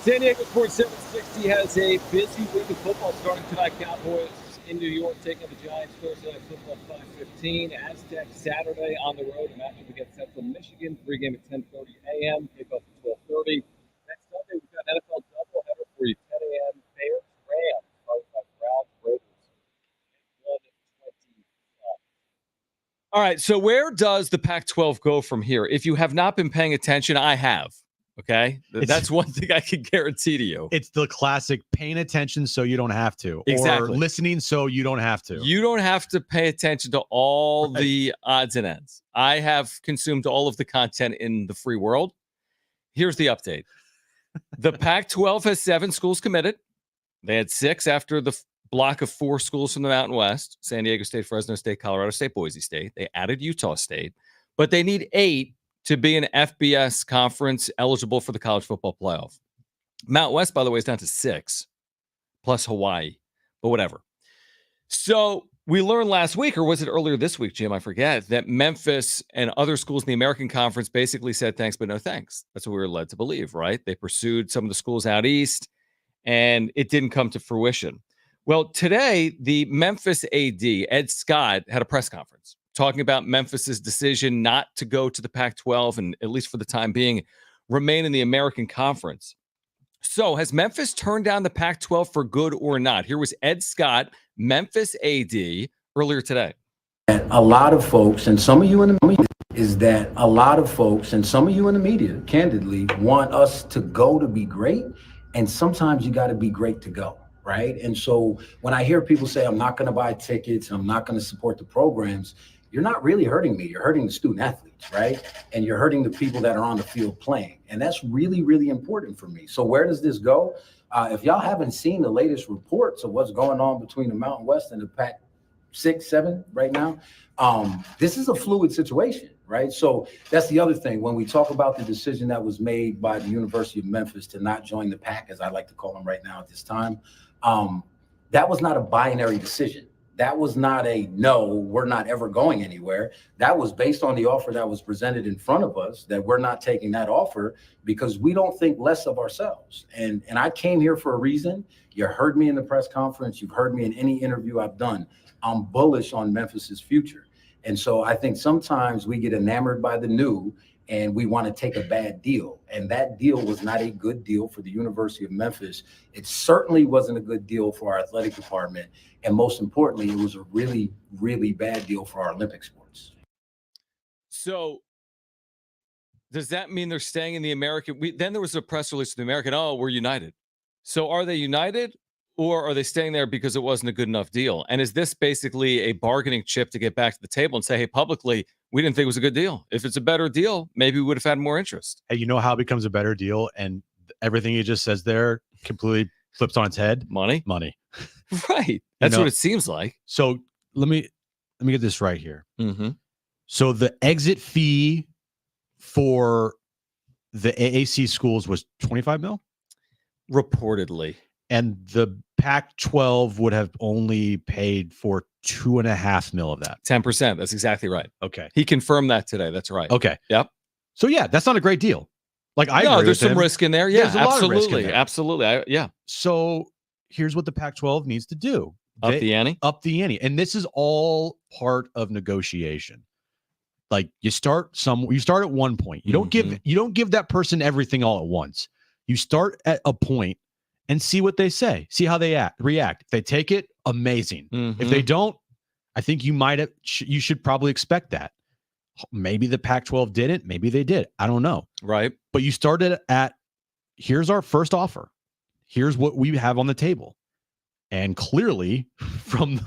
San Diego Sports 760 has a busy week of football starting tonight. Cowboys in New York taking the Giants. Thursday night football 5:15. Aztecs Saturday on the road. A matchup against Central Michigan. Pregame at 10:30 a.m. Kickoff at 12:30. Next Sunday we've got an NFL doubleheader for you. 10 a.m. Bears Rams. Followed by Browns Raiders. 1:25. All right. So where does the Pac-12 go from here? If you have not been paying attention, I have. Okay, that's one thing I can guarantee to you. It's the classic paying attention so you don't have to. Exactly. Or listening so you don't have to. You don't have to pay attention to all the odds and ends. I have consumed all of the content in the free world. Here's the update. The Pac-12 has 7 schools committed. They had 6 after the block of 4 schools from the Mountain West: San Diego State, Fresno State, Colorado State, Boise State. They added Utah State, but they need 8 to be an FBS conference eligible for the college football playoff. Mount West, by the way, is down to 6, plus Hawaii, but whatever. So we learned last week, or was it earlier this week, Jim? I forget, that Memphis and other schools in the American Conference basically said thanks, but no thanks. That's what we were led to believe, right? They pursued some of the schools out east, and it didn't come to fruition. Well, today, the Memphis AD, Ed Scott, had a press conference talking about Memphis's decision not to go to the Pac-12 and, at least for the time being, remain in the American Conference. So has Memphis turned down the Pac-12 for good or not? Here was Ed Scott, Memphis AD, earlier today. A lot of folks, and some of you in the media, is that a lot of folks, and some of you in the media, candidly, want us to go to be great, and sometimes you got to be great to go. Right. And so when I hear people say, I'm not going to buy tickets, I'm not going to support the programs, you're not really hurting me. You're hurting the student athletes. Right. And you're hurting the people that are on the field playing. And that's really, really important for me. So where does this go? If y'all haven't seen the latest reports of what's going on between the Mountain West and the Pac-6, 7 right now, this is a fluid situation. Right. So that's the other thing. When we talk about the decision that was made by the University of Memphis to not join the Pac, as I like to call them right now at this time, that was not a binary decision. That was not a no, we're not ever going anywhere. That was based on the offer that was presented in front of us, that we're not taking that offer because we don't think less of ourselves. And I came here for a reason. You heard me in the press conference. You've heard me in any interview I've done. I'm bullish on Memphis's future. And so I think sometimes we get enamored by the new and we want to take a bad deal. And that deal was not a good deal for the University of Memphis. It certainly wasn't a good deal for our athletic department. And most importantly, it was a really, really bad deal for our Olympic sports. So does that mean they're staying in the American? Then there was a press release to the American, oh, we're united. So are they united? Or are they staying there because it wasn't a good enough deal? And is this basically a bargaining chip to get back to the table and say, hey, publicly, we didn't think it was a good deal. If it's a better deal, maybe we would have had more interest. Hey, you know how it becomes a better deal? And everything he just says there completely flips on its head. Money. Right. That's what it seems like. So let me get this right here. Mm-hmm. So the exit fee for the AAC schools was 25 mil? Reportedly. And the Pac-12 would have only paid for 2.5 mil of that. 10%. That's exactly right. Okay. He confirmed that today. That's right. Okay. Yep. So yeah, that's not a great deal. Like I agree there's with some him. risk in there. Yeah, There's a lot of risk in absolutely. there. Absolutely. Yeah. So here's what the Pac-12 needs to do. Up the ante. Up the ante. And this is all part of negotiation. Like you start at one point. You don't give that person everything all at once. You start at a point and see what they say, see how they react. If they take it, amazing. Mm-hmm. If they don't, I think you should probably expect that. Maybe the Pac-12 didn't, maybe they did. I don't know. Right. But you started at, here's our first offer. Here's what we have on the table. And clearly from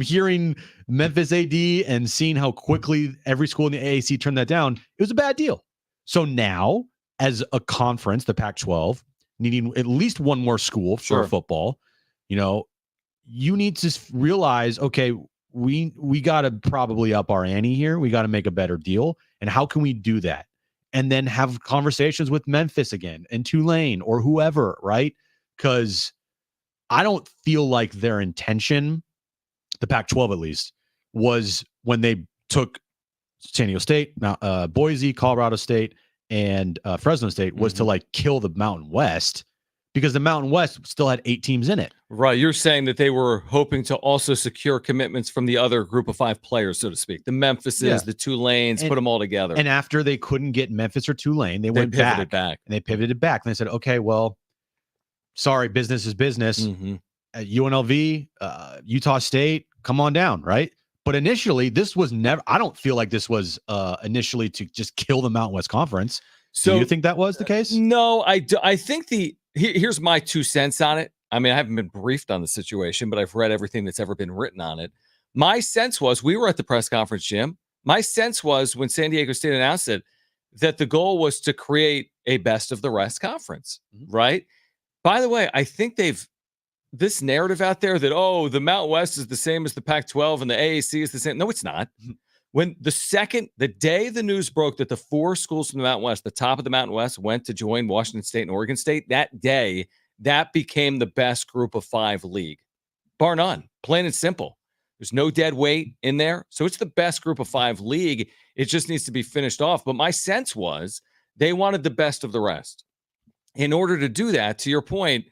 hearing Memphis AD and seeing how quickly every school in the AAC turned that down, it was a bad deal. So now as a conference, the Pac-12, needing at least one more school for football, you need to realize, okay, we got to probably up our ante here. We got to make a better deal. And how can we do that? And then have conversations with Memphis again and Tulane or whoever, right? Because I don't feel like their intention, the Pac-12 at least, was when they took San Diego State, Boise, Colorado State, and Fresno State was to like kill the Mountain West because the Mountain West still had 8 teams in it. Right. You're saying that they were hoping to also secure commitments from the other group of 5 players, so to speak. The Memphises, the Tulanes, put them all together. And after they couldn't get Memphis or Tulane, they went pivoted back. And they pivoted back. And they said, okay, well, sorry, business is business. At UNLV, Utah State, come on down, right? But initially, this was never, I don't feel like this was initially to just kill the Mountain West Conference. So, do you think that was the case? No, I think here's my 2 cents on it. I mean, I haven't been briefed on the situation, but I've read everything that's ever been written on it. My sense was, we were at the press conference, Jim. My sense was when San Diego State announced it, that the goal was to create a best of the rest conference, right? By the way, I think this narrative out there that, oh, the Mountain West is the same as the Pac-12 and the AAC is the same. No, it's not. When the day the news broke that the 4 schools from the Mountain West, the top of the Mountain West, went to join Washington State and Oregon State, that day, that became the best group of 5 league, bar none, plain and simple. There's no dead weight in there. So it's the best group of 5 league. It just needs to be finished off. But my sense was they wanted the best of the rest. In order to do that, to your point,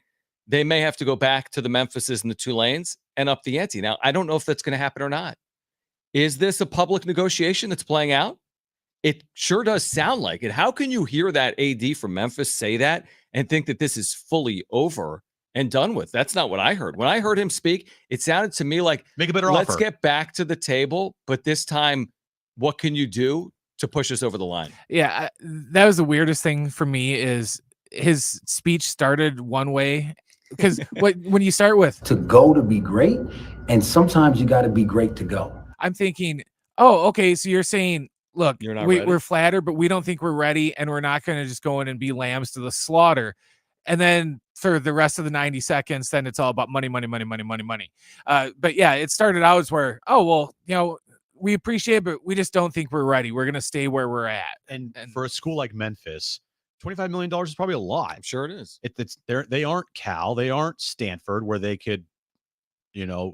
they may have to go back to the Memphises and the Tulanes and up the ante. Now, I don't know if that's going to happen or not. Is this a public negotiation that's playing out? It sure does sound like it. How can you hear that AD from Memphis say that and think that this is fully over and done with? That's not what I heard. When I heard him speak, it sounded to me like, make a better let's offer. Get back to the table, but this time, what can you do to push us over the line? Yeah, that was the weirdest thing for me is his speech started one way. Because when you start with to go to be great, and sometimes you got to be great to go. I'm thinking, oh, okay, so you're saying, look, ready. We're flattered, but we don't think we're ready, and we're not going to just go in and be lambs to the slaughter. And then for the rest of the 90 seconds, then it's all about money. But yeah, it started out as where, oh, well, we appreciate it, but we just don't think we're ready. We're going to stay where we're at. And for a school like Memphis, $25 million is probably a lot. I'm sure it is. They aren't Cal, they aren't Stanford, where they could,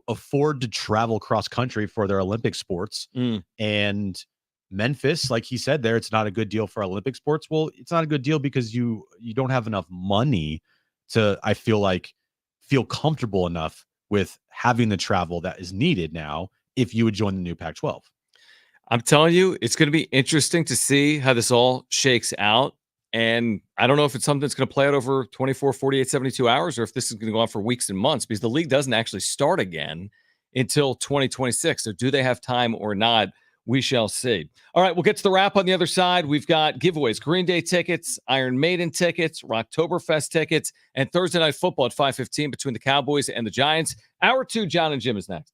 afford to travel cross country for their Olympic sports. And Memphis, like he said there, it's not a good deal for Olympic sports. Well, it's not a good deal because you don't have enough money to, I feel comfortable enough with having the travel that is needed now if you would join the new Pac-12. I'm telling you, it's going to be interesting to see how this all shakes out. And I don't know if it's something that's going to play out over 24, 48, 72 hours, or if this is going to go on for weeks and months, because the league doesn't actually start again until 2026. So do they have time or not? We shall see. All right, we'll get to the wrap on the other side. We've got giveaways, Green Day tickets, Iron Maiden tickets, Rocktoberfest tickets, and Thursday Night Football at 5:15 between the Cowboys and the Giants. Hour 2, Jon and Jim is next.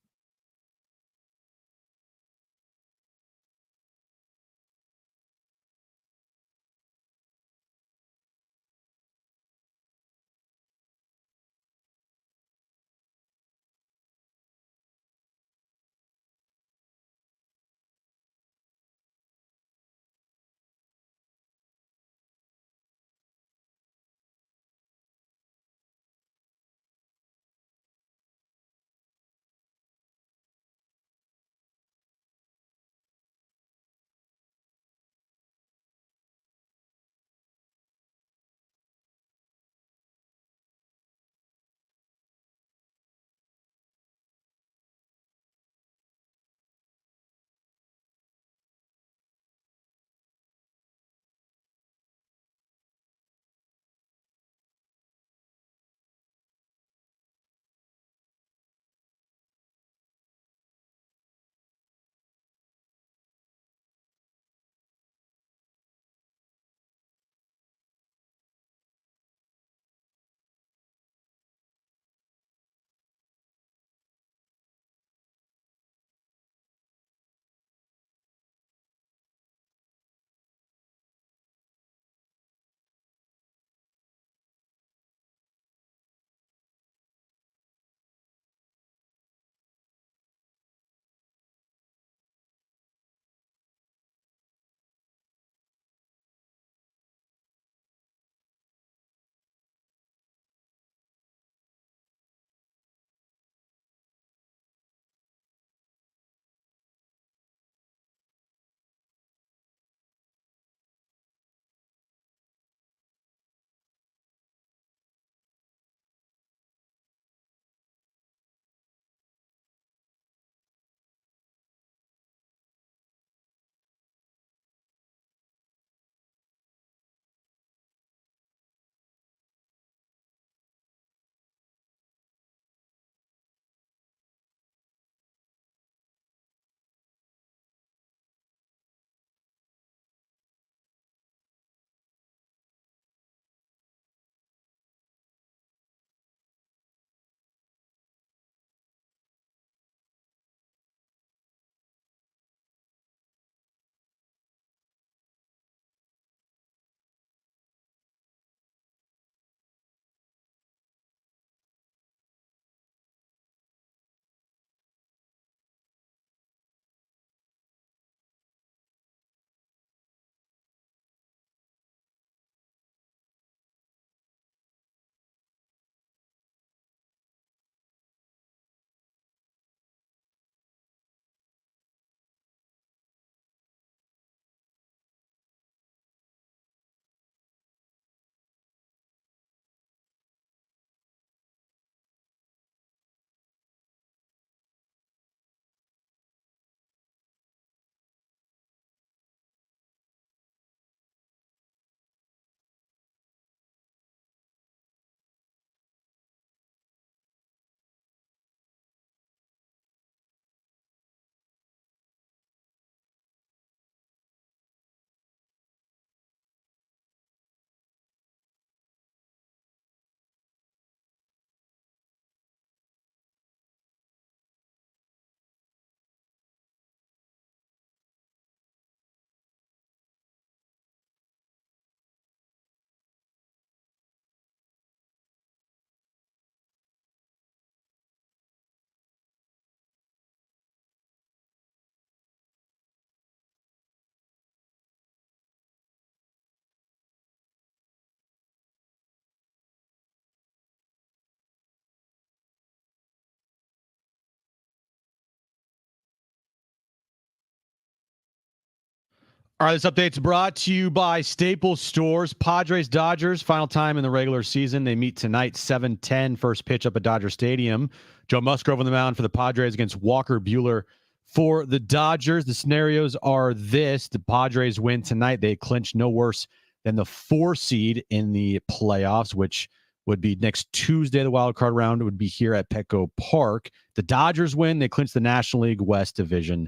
All right, this update's brought to you by Staples Stores. Padres-Dodgers, final time in the regular season. They meet tonight, 7:10, first pitch up at Dodger Stadium. Joe Musgrove on the mound for the Padres against Walker Buehler for the Dodgers. The scenarios are this. The Padres win tonight. They clinch no worse than the 4 seed in the playoffs, which would be next Tuesday. The wild card round would be here at Petco Park. The Dodgers win. They clinch the National League West Division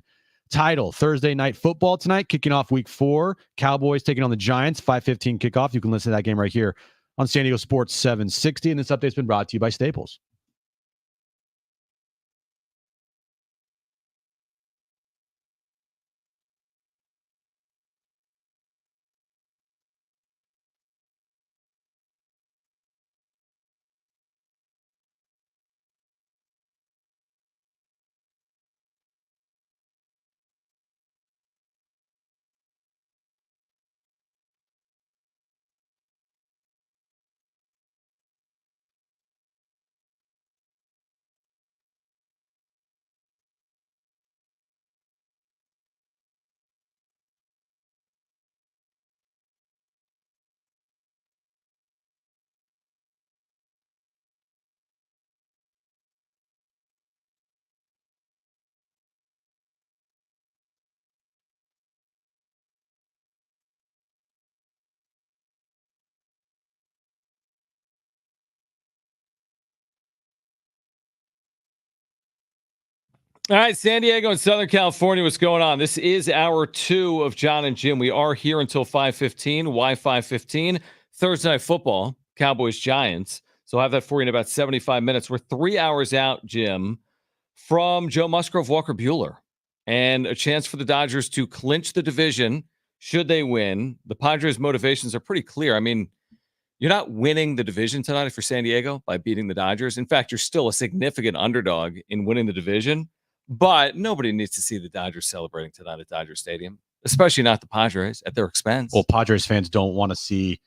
title. Thursday night football tonight, kicking off week 4. Cowboys taking on the Giants, 5:15 kickoff. You can listen to that game right here on San Diego Sports 760. And this update's been brought to you by Staples. All right, San Diego and Southern California, what's going on? This is hour 2 of Jon and Jim. We are here until 5:15. Why 5:15? Thursday night football, Cowboys Giants. So I'll have that for you in about 75 minutes. We're 3 hours out, Jim, from Joe Musgrove, Walker Buehler, and a chance for the Dodgers to clinch the division should they win. The Padres' motivations are pretty clear. I mean, you're not winning the division tonight if you're San Diego by beating the Dodgers. In fact, you're still a significant underdog in winning the division. But nobody needs to see the Dodgers celebrating tonight at Dodger Stadium, especially not the Padres at their expense. Well, Padres fans don't want to see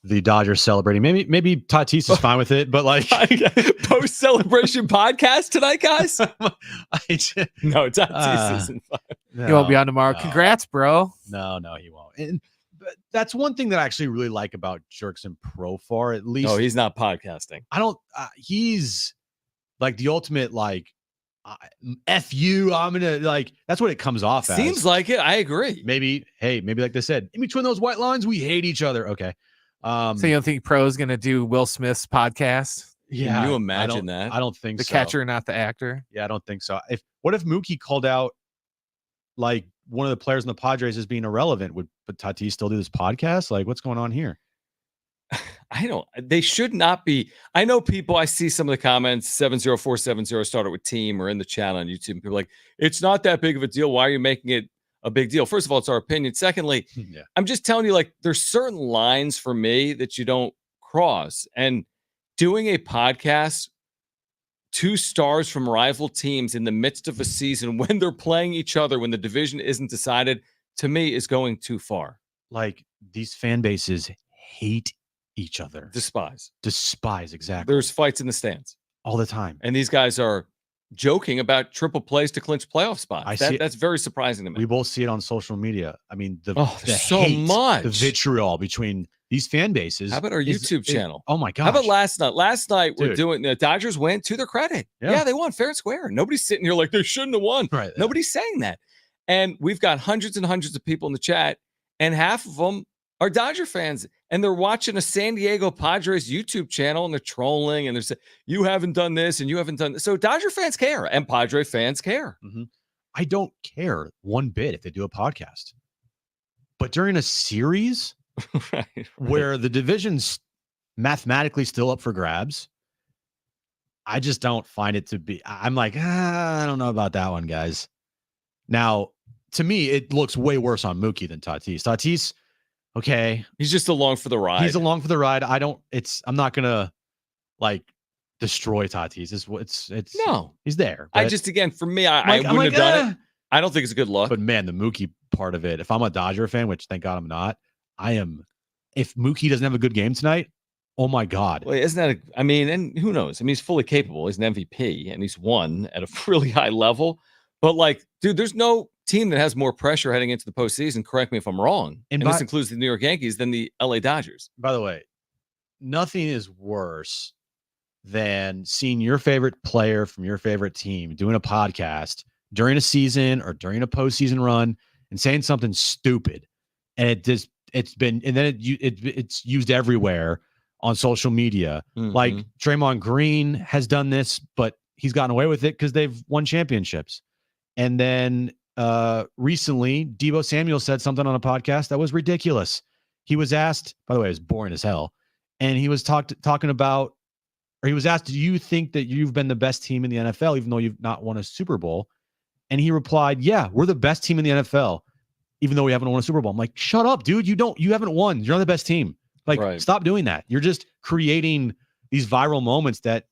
the Dodgers celebrating. Maybe Tatis is fine with it, but like post-celebration podcast tonight, guys. No, Tatis isn't fine. He won't be on tomorrow. No. Congrats, bro. No, he won't. And but that's one thing that I actually really like about Jerkson Profar. At least, No, he's not podcasting. I don't. He's like the ultimate like. F you, I'm gonna like that's what it comes off as. Seems like it. I agree. Maybe like they said, in between those white lines, we hate each other. Okay. So you don't think Pro's gonna do Will Smith's podcast? Yeah. Can you imagine that? I don't think The so. catcher, not the actor. Yeah, I don't think so. What if Mookie called out like one of the players in the Padres as being irrelevant? Would Tatis still do this podcast? Like, what's going on here? They should not be. I know people, I see some of the comments, 70470 started with team or in the chat on YouTube. And people are like, it's not that big of a deal. Why are you making it a big deal? First of all, it's our opinion. Secondly, Yeah. I'm just telling you, like, there's certain lines for me that you don't cross. And doing a podcast, 2 stars from rival teams in the midst of a season when they're playing each other, when the division isn't decided, to me is going too far. Like these fan bases hate each other. Despise, exactly. There's fights in the stands all the time. And these guys are joking about triple plays to clinch playoff spots. That's very surprising to me. We both see it on social media. I mean, the so hate, much. the vitriol between these fan bases. How about our YouTube channel? Oh my gosh. How about last night? Last night we're Dude. doing the Dodgers win to their credit. Yeah, they won fair and square. Nobody's sitting here like they shouldn't have won. Right. Nobody's saying that. And we've got hundreds and hundreds of people in the chat, and half of them are Dodger fans, and they're watching a San Diego Padres YouTube channel, and they're trolling, and they're saying, you haven't done this, and you haven't done this. So Dodger fans care, and Padre fans care. Mm-hmm. I don't care one bit if they do a podcast. But during a series right. where the division's mathematically still up for grabs, I just don't find it to be. I'm like, I don't know about that one, guys. Now, to me, it looks way worse on Mookie than Tatis. Tatis, okay, he's just along for the ride. He's along for the ride. I'm not gonna like destroy Tatis. It's no, he's there. I just, again, for me, I wouldn't have done it. I don't think it's a good look. But man, the Mookie part of it, if I'm a Dodger fan, which thank God I'm not, I am. If Mookie doesn't have a good game tonight, oh my God. Well, isn't that and who knows? I mean, he's fully capable. He's an MVP and he's won at a really high level. But like, dude, there's no team that has more pressure heading into the postseason, correct me if I'm wrong, and by- this includes the New York Yankees, than the LA Dodgers. By the way, nothing is worse than seeing your favorite player from your favorite team doing a podcast during a season or during a postseason run and saying something stupid. And it's used everywhere on social media. Like Draymond Green has done this, but he's gotten away with it because they've won championships. And then recently, Deebo Samuel said something on a podcast that was ridiculous. He was asked, by the way, it was boring as hell. And he was talking about, or he was asked, do you think that you've been the best team in the NFL, even though you've not won a Super Bowl? And he replied, yeah, we're the best team in the NFL, even though we haven't won a Super Bowl. I'm like, shut up, dude. You haven't won. You're not the best team. Like, Stop doing that. You're just creating these viral moments that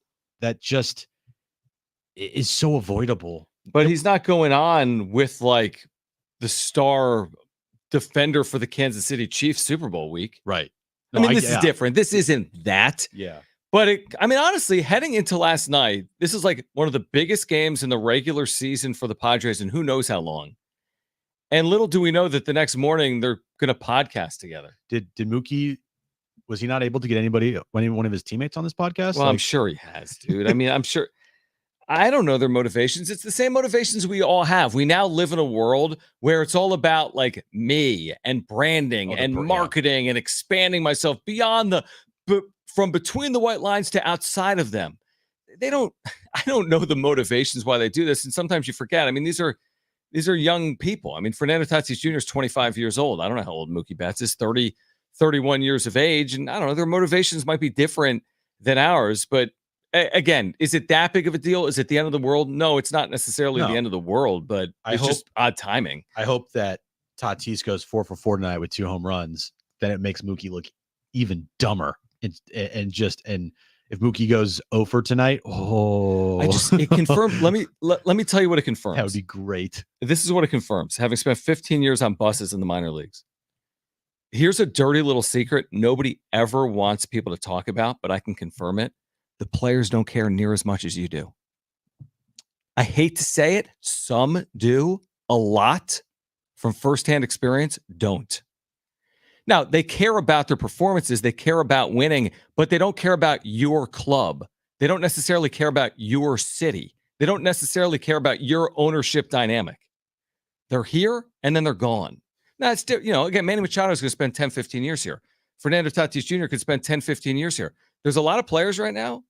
just is so avoidable. But he's not going on with like the star defender for the Kansas City Chiefs Super Bowl week. Right. I mean, this is different. This isn't that. Yeah. But honestly, heading into last night, this is like one of the biggest games in the regular season for the Padres, and who knows how long. And little do we know that the next morning they're going to podcast together. Did Mookie, was he not able to get one of his teammates on this podcast? Well, I'm sure he has, dude. I mean, I'm sure. I don't know their motivations. It's the same motivations we all have. We now live in a world where it's all about like me and branding and marketing and expanding myself beyond from between the white lines to outside of them. I don't know the motivations why they do this. And sometimes you forget. I mean, these are young people. I mean, Fernando Tatis Jr. is 25 years old. I don't know how old Mookie Betts is, 30, 31 years of age. And I don't know, their motivations might be different than ours, but again, is it that big of a deal? Is it the end of the world? No, it's not necessarily the end of the world, but it's just odd timing. I hope that Tatis goes 4 for 4 tonight with 2 home runs. Then it makes Mookie look even dumber. And if Mookie goes 0 for tonight, it confirmed. Let me tell you what it confirms. That would be great. This is what it confirms. Having spent 15 years on buses in the minor leagues, here's a dirty little secret nobody ever wants people to talk about, but I can confirm it. The players don't care near as much as you do. I hate to say it. Some do. A lot, from firsthand experience, don't. Now, they care about their performances. They care about winning, but they don't care about your club. They don't necessarily care about your city. They don't necessarily care about your ownership dynamic. They're here, and then they're gone. Now, it's still, again, Manny Machado is going to spend 10, 15 years here. Fernando Tatis Jr. could spend 10, 15 years here. There's a lot of players right now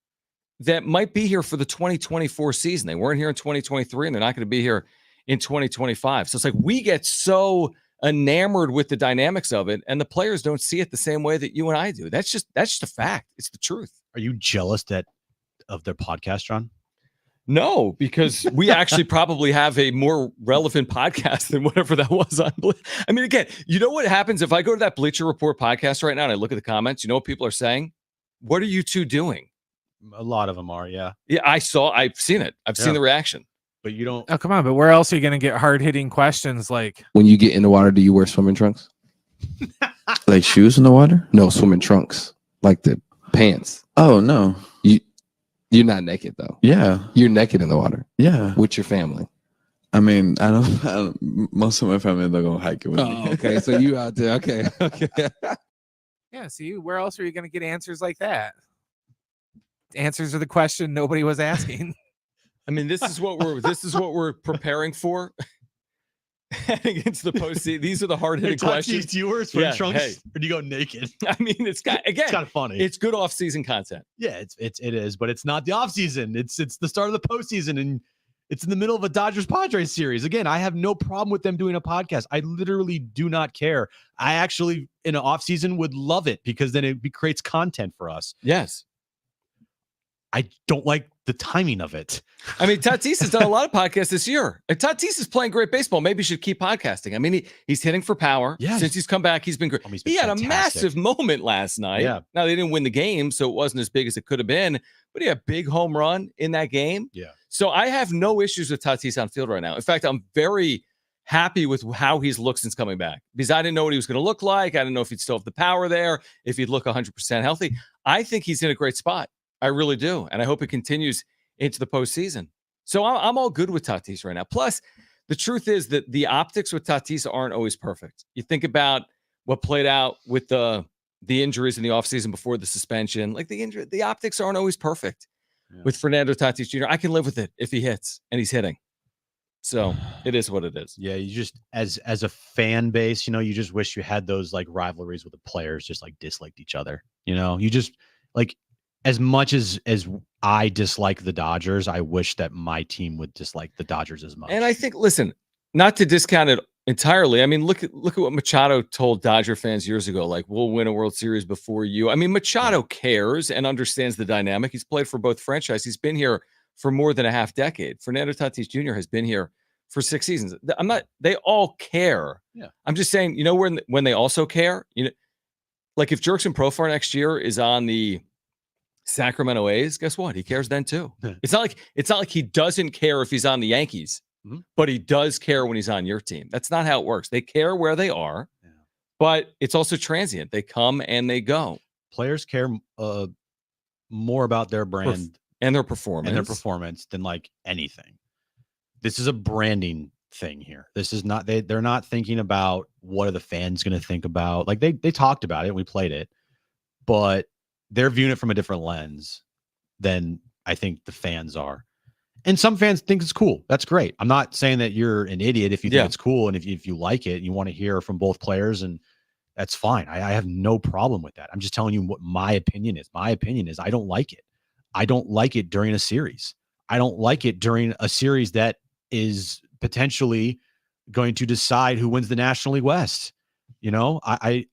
that might be here for the 2024 season. They weren't here in 2023, and they're not going to be here in 2025. So it's like we get so enamored with the dynamics of it, and the players don't see it the same way that you and I do. That's just a fact. It's the truth. Are you jealous of their podcast, John? No, because we actually probably have a more relevant podcast than whatever that was on. I mean, again, you know what happens if I go to that Bleacher Report podcast right now and I look at the comments? You know what people are saying? What are you two doing? A lot of them are, yeah. Yeah, I've seen it. I've seen the reaction. But you don't. Oh, come on. But where else are you going to get hard-hitting questions like? When you get in the water, do you wear swimming trunks? Like shoes in the water? No, swimming trunks. Like the pants. Oh, no. You're not naked, though. Yeah. You're naked in the water. Yeah. With your family. I mean, I don't most of my family, they're going to hike it with me. Okay. So you out there. Okay. Yeah. See, where else are you going to get answers like that? Answers to the question nobody was asking. I mean, this is what we're preparing for heading into the postseason. These are the hard-hitting questions. Do you wear swim trunks or do you go naked? I mean, it's kind of funny. It's good off-season content. Yeah, it is, but it's not the off-season. It's the start of the postseason, and it's in the middle of a Dodgers-Padres series. Again, I have no problem with them doing a podcast. I literally do not care. I actually, in an off-season, would love it because then it creates content for us. Yes. I don't like the timing of it. I mean, Tatis has done a lot of podcasts this year. If Tatis is playing great baseball, maybe he should keep podcasting. I mean, he's hitting for power. Yes. Since he's come back, he's been great. He had a massive moment last night. Yeah. Now, they didn't win the game, so it wasn't as big as it could have been, but he had a big home run in that game. Yeah. So I have no issues with Tatis on field right now. In fact, I'm very happy with how he's looked since coming back because I didn't know what he was going to look like. I didn't know if he'd still have the power there, if he'd look 100% healthy. I think he's in a great spot. I really do. And I hope it continues into the postseason. So I'm all good with Tatis right now. Plus, the truth is that the optics with Tatis aren't always perfect. You think about what played out with the injuries in the offseason before the suspension. Like the optics aren't always perfect with Fernando Tatis Jr. I can live with it if he hits and he's hitting. So it is what it is. Yeah, you just as a fan base, you just wish you had those like rivalries with the players just like disliked each other. You just like as much as I dislike the Dodgers, I wish that my team would dislike the Dodgers as much. And I think, listen, not to discount it entirely. I mean, look at what Machado told Dodger fans years ago. Like, we'll win a World Series before you. I mean, Machado cares and understands the dynamic. He's played for both franchises. He's been here for more than a half decade. Fernando Tatis Jr. has been here for 6 seasons. They all care. Yeah. I'm just saying, when they also care, like if Jurickson Profar next year is on the Sacramento A's, guess what? He cares then too. It's not like he doesn't care if he's on the Yankees, but he does care when he's on your team. That's not how it works. They care where they are, but it's also transient. They come and they go. Players care more about their brand and their performance than like anything. This is a branding thing here. This is not they're not thinking about what are the fans going to think about. Like they talked about it, we played it, but they're viewing it from a different lens than I think the fans are. And some fans think it's cool. That's great. I'm not saying that you're an idiot if you think it's cool and if you like it, you want to hear from both players, and that's fine. I have no problem with that. I'm just telling you what my opinion is. My opinion is I don't like it. I don't like it during a series. I don't like it during a series that is potentially going to decide who wins the National League West. I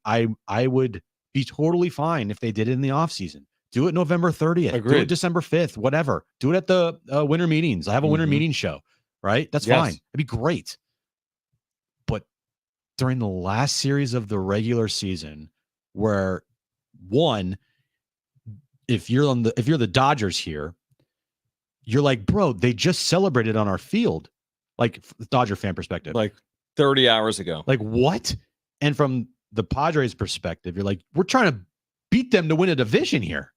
would be totally fine if they did it in the offseason. Do it November 30th. Agreed. Do it December 5th, whatever. Do it at the winter meetings. I have a winter meeting show, right? That's fine. It'd be great. But during the last series of the regular season, where if you're the Dodgers here, you're like, bro, they just celebrated on our field, like Dodger fan perspective, like 30 hours ago. Like what? And from the Padres perspective, you're like, we're trying to beat them to win a division here.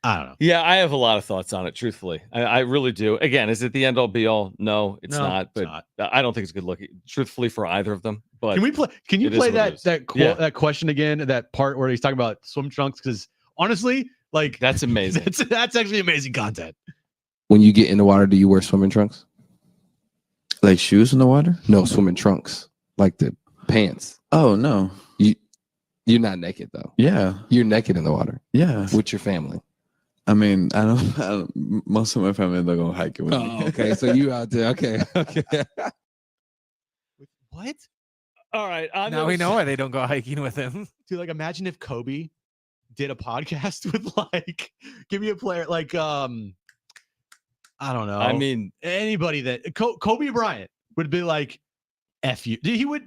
I don't know. Yeah, I have a lot of thoughts on it, truthfully. I really do. Again, is it the end all be all? No, it's not. But I don't think it's good looking, truthfully, for either of them. But can you play that question again, that part where he's talking about swim trunks? Because honestly, like that's amazing. That's actually amazing content. When you get in the water, do you wear swimming trunks? Like shoes in the water? No, swimming trunks. Like the pants. Oh, no. You're not naked, though. Yeah. You're naked in the water. Yeah. With your family. I mean, I don't most of my family, they're going to hike it with me. Okay. So you out there. Okay. What? All right. Now we know why they don't go hiking with him. Dude, like imagine if Kobe did a podcast with like, give me a player like, I don't know. I mean, anybody that Kobe Bryant would be like, F you.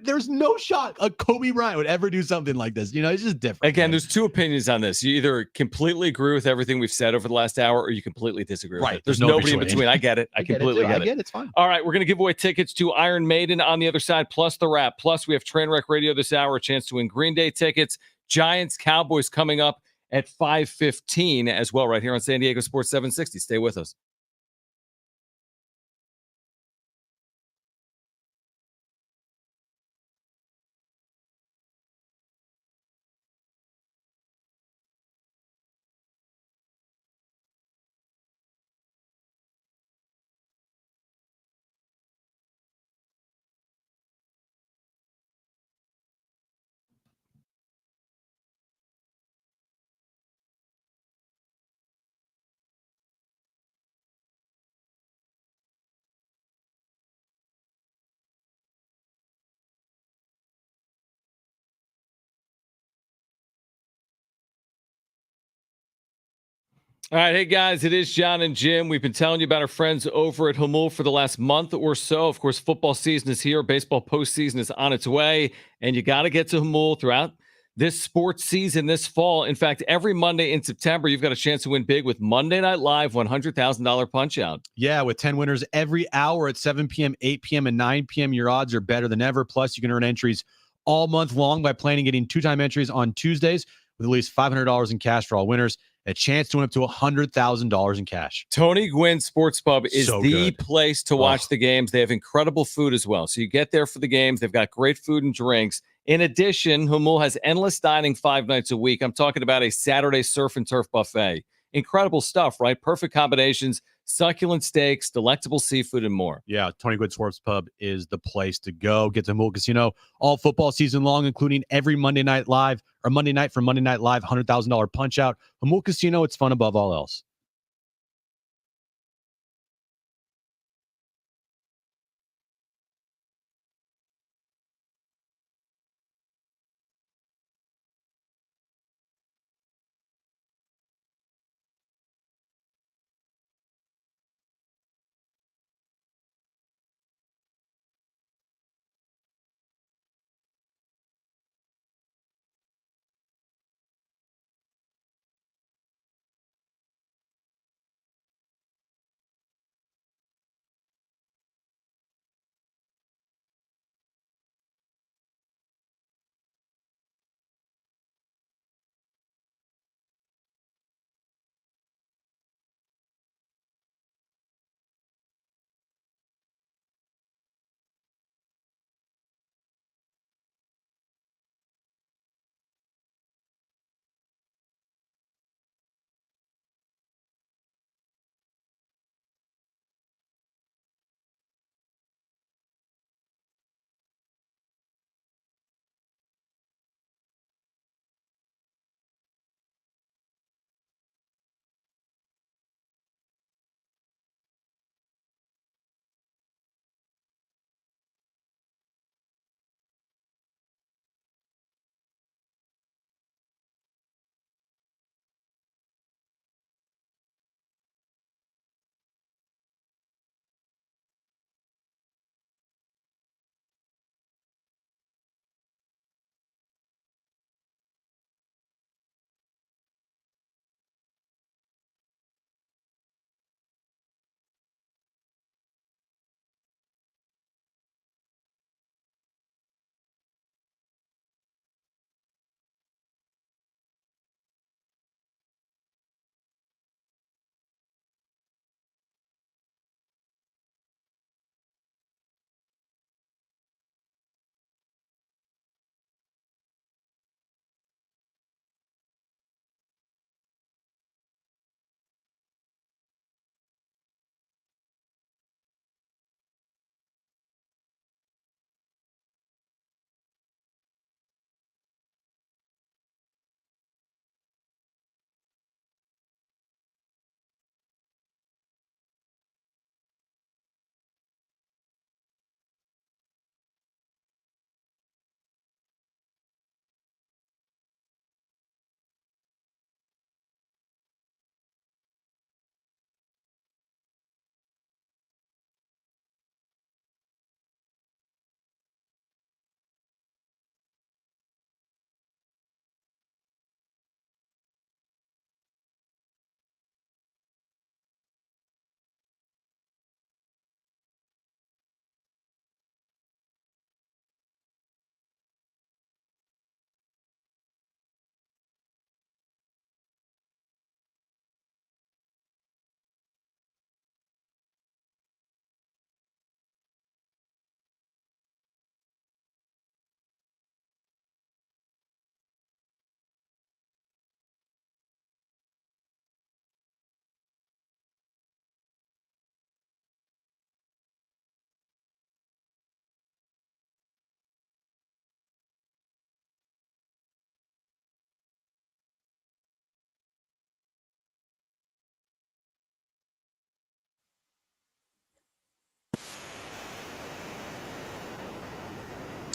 There's no shot a Kobe Bryant would ever do something like this. It's just different. Again, there's two opinions on this. You either completely agree with everything we've said over the last hour, or you completely disagree with it. There's nobody in between. I get it. I completely get it. It's fine. All right, we're going to give away tickets to Iron Maiden on the other side, plus the Wrap. Plus, we have Trainwreck Radio this hour, a chance to win Green Day tickets. Giants, Cowboys coming up at 5:15 as well, right here on San Diego Sports 760. Stay with us. All right, hey guys, it is Jon and Jim. We've been telling you about our friends over at Hamul for the last month or so. Of course, football season is here. Baseball postseason is on its way, and you got to get to Hamul throughout this sports season this fall. In fact, every Monday in September, you've got a chance to win big with Monday Night Live $100,000 Punch-Out. Yeah, with 10 winners every hour at 7 p.m., 8 p.m., and 9 p.m., your odds are better than ever. Plus, you can earn entries all month long by playing and getting two-time entries on Tuesdays with at least $500 in cash for all winners. a chance to win up to $100,000 in cash. Tony Gwynn Sports Pub is So the good. place to watch the games. They have incredible food as well. So you get there for the games. They've got great food and drinks. In addition, Humul has endless dining 5 nights a week. I'm talking about a Saturday surf and turf buffet. Incredible stuff, right? Perfect combinations, succulent steaks, delectable seafood, and more. Yeah, Tony Gwynn Sports Pub is the place to go. Get to Humul Casino all football season long, including every Monday night for Monday Night Live, $100,000 punch out. Humul Casino, it's fun above all else.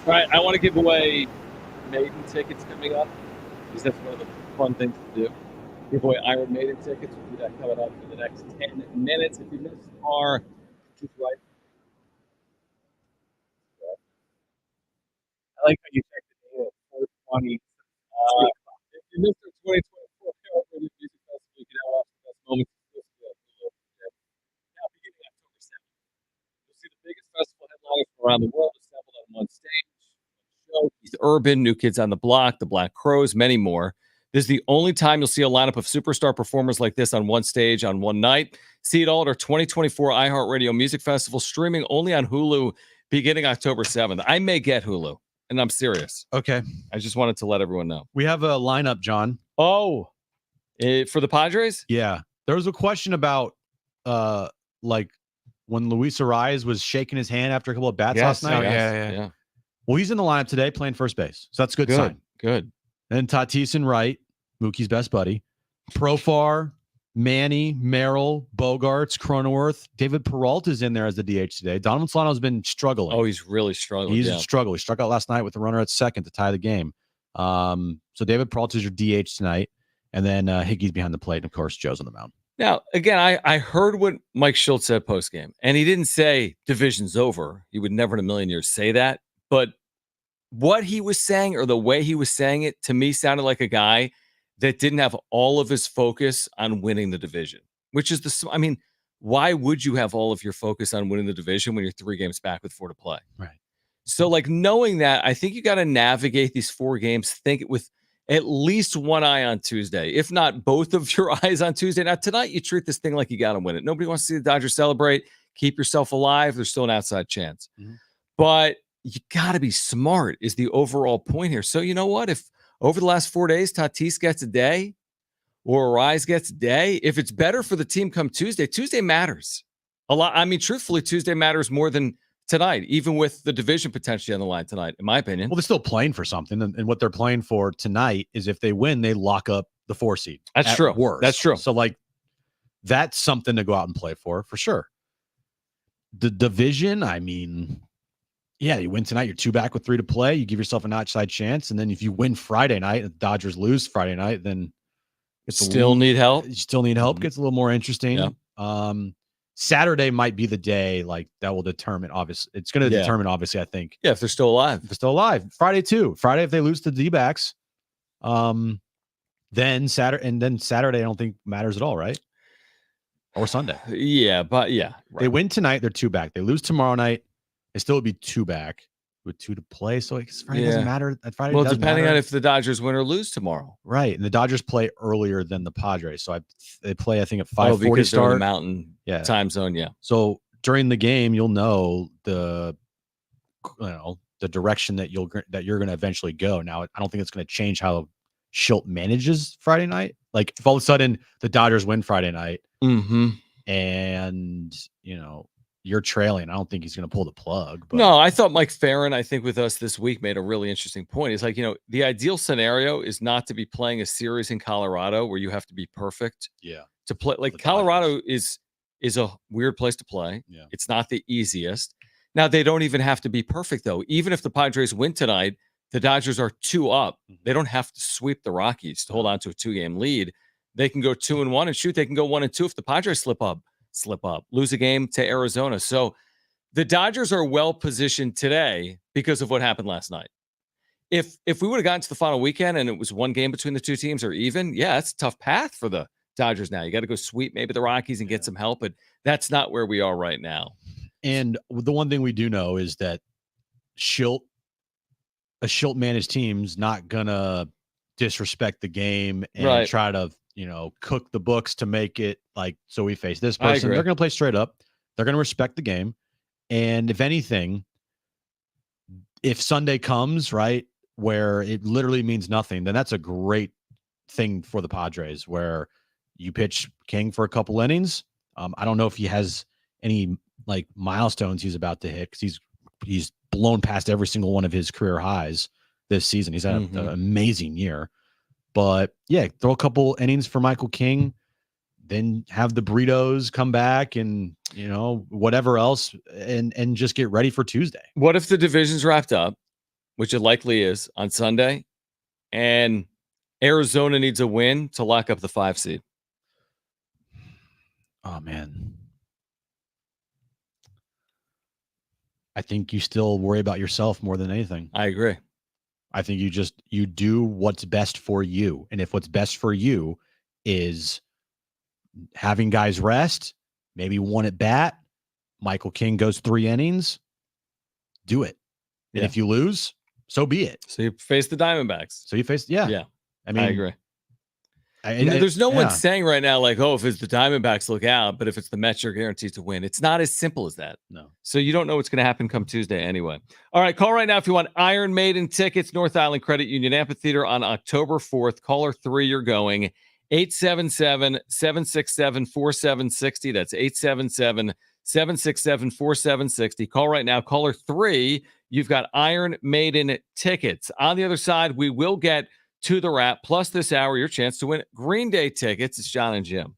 All right, I want to give away Maiden tickets coming up because that's one of the fun things to do. Give away Iron Maiden tickets. We'll do that coming up in the next 10 minutes. If you missed our just right. I like how you checked the date at 420. If you missed our 2024 California Music Festival, you can now watch the best moments of this now beginning October 7th. You'll see the biggest festival headliners from around the world assembled on one stage. Keith Urban, New Kids on the Block, the Black Crows, many more. This is the only time you'll see a lineup of superstar performers like this on one stage on one night. See it all at our 2024 iHeartRadio Music Festival, streaming only on Hulu beginning October 7th. I may get Hulu, and I'm serious. Okay. I just wanted to let everyone know. We have a lineup, John. Oh, for the Padres? Yeah. There was a question about like when Luis Ariz was shaking his hand after a couple of bats last night. Yeah. Well, he's in the lineup today playing first base. So that's a good sign. Good. And Tatis and Wright, Mookie's best buddy. Profar, Manny, Merrill, Bogarts, Cronenworth. David Peralta's in there as the DH today. Donovan Solano's been struggling. Oh, he's really struggling. He's struggling. He struck out last night with the runner at second to tie the game. So David Peralta's your DH tonight. And then Hickey's behind the plate. And, of course, Joe's on the mound. Now, again, I heard what Mike Schultz said post-game, and he didn't say division's over. He would never in a million years say that. But what he was saying or the way he was saying it, to me, sounded like a guy that didn't have all of his focus on winning the division, which is why would you have all of your focus on winning the division when you're 3 games back with 4 to play? Right. So, knowing that, I think you got to navigate these 4 games, think it with at least one eye on Tuesday, if not both of your eyes on Tuesday. Now, tonight, you treat this thing like you got to win it. Nobody wants to see the Dodgers celebrate. Keep yourself alive. There's still an outside chance. Mm-hmm. But you got to be smart is the overall point here. So, you know what? If over the last 4 days, Tatis gets a day or Ariz gets a day, if it's better for the team come Tuesday matters a lot. I mean, truthfully, Tuesday matters more than tonight, even with the division potentially on the line tonight, in my opinion. Well, they're still playing for something. And what they're playing for tonight is if they win, they lock up the 4 seed. That's true. Worst. That's true. So, that's something to go out and play for sure. The division, I mean, yeah, you win tonight, you're 2 back with 3 to play. You give yourself an outside chance. And then if you win Friday night, and the Dodgers lose Friday night, then it's still need help. You still need help. Gets a little more interesting. Yeah. Saturday might be the day that will determine, obviously. It's going to determine, obviously, I think. Yeah, if they're still alive. If they're still alive. Friday, too. Friday, if they lose to the D-backs, then Saturday, I don't think matters at all, right? Or Sunday. Yeah, but yeah. Right. They win tonight, they're 2 back. They lose tomorrow night, they still would be 2 back with 2 to play. So Friday doesn't matter. Friday well, depending on if the Dodgers win or lose tomorrow. Right. And the Dodgers play earlier than the Padres. So they play, I think, at 5:40 start. The mountain time zone, yeah. So during the game, you'll know the direction that you're going to eventually go. Now, I don't think it's going to change how Schilt manages Friday night. Like if all of a sudden the Dodgers win Friday night and, you're trailing, I don't think he's going to pull the plug. But. No, I thought Mike Farron, I think with us this week, made a really interesting point. He's like, the ideal scenario is not to be playing a series in Colorado where you have to be perfect. Yeah. To play Colorado is a weird place to play. Yeah. It's not the easiest. Now they don't even have to be perfect though. Even if the Padres win tonight, the Dodgers are 2 up. They don't have to sweep the Rockies to hold on to a 2-game lead. They can go 2-1 and shoot. They can go 1-2 if the Padres slip up, lose a game to Arizona. So the Dodgers are well positioned today because of what happened last night. If we would have gotten to the final weekend and it was 1 game between the 2 teams or even, it's a tough path for the Dodgers now. You got to go sweep maybe the Rockies and get some help, but that's not where we are right now. And the one thing we do know is that a Schilt managed team's not gonna disrespect the game and try to, cook the books to make it so we face this person. They're gonna play straight up. They're gonna respect the game. And if anything, if Sunday comes, right, where it literally means nothing, then that's a great thing for the Padres where you pitch King for a couple innings. I don't know if he has any milestones he's about to hit because he's blown past every single one of his career highs this season. He's had an amazing year. But throw a couple innings for Michael King, then have the burritos come back and whatever else and just get ready for Tuesday. What if the division's wrapped up, which it likely is on Sunday, and Arizona needs a win to lock up the 5 seed? Oh man. I think you still worry about yourself more than anything. I agree. I think you do what's best for you. And if what's best for you is having guys rest, maybe 1 at bat, Michael King goes 3 innings, do it. And if you lose, so be it. So you face the Diamondbacks. Yeah. I mean, I agree. There's no one yeah. saying right now, like, oh, if it's the Diamondbacks, look out. But if it's the Mets, you're guaranteed to win. It's not as simple as that. No. So you don't know what's going to happen come Tuesday anyway. All right, call right now if you want Iron Maiden tickets, North Island Credit Union Amphitheater on October 4th. Caller 3, you're going. 877-767-4760. That's 877-767-4760. Call right now. Caller 3, you've got Iron Maiden tickets. On the other side, we will get to the wrap. Plus this hour, your chance to win Green Day tickets. It's Jon and Jim.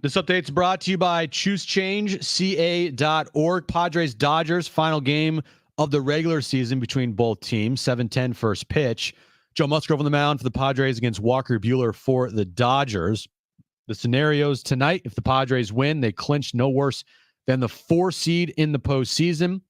This update's brought to you by ChooseChangeCA.org. Padres-Dodgers, final game of the regular season between both teams. 7:10 first pitch. Joe Musgrove on the mound for the Padres against Walker Buehler for the Dodgers. The scenarios tonight: if the Padres win, they clinch no worse than the 4 seed in the postseason.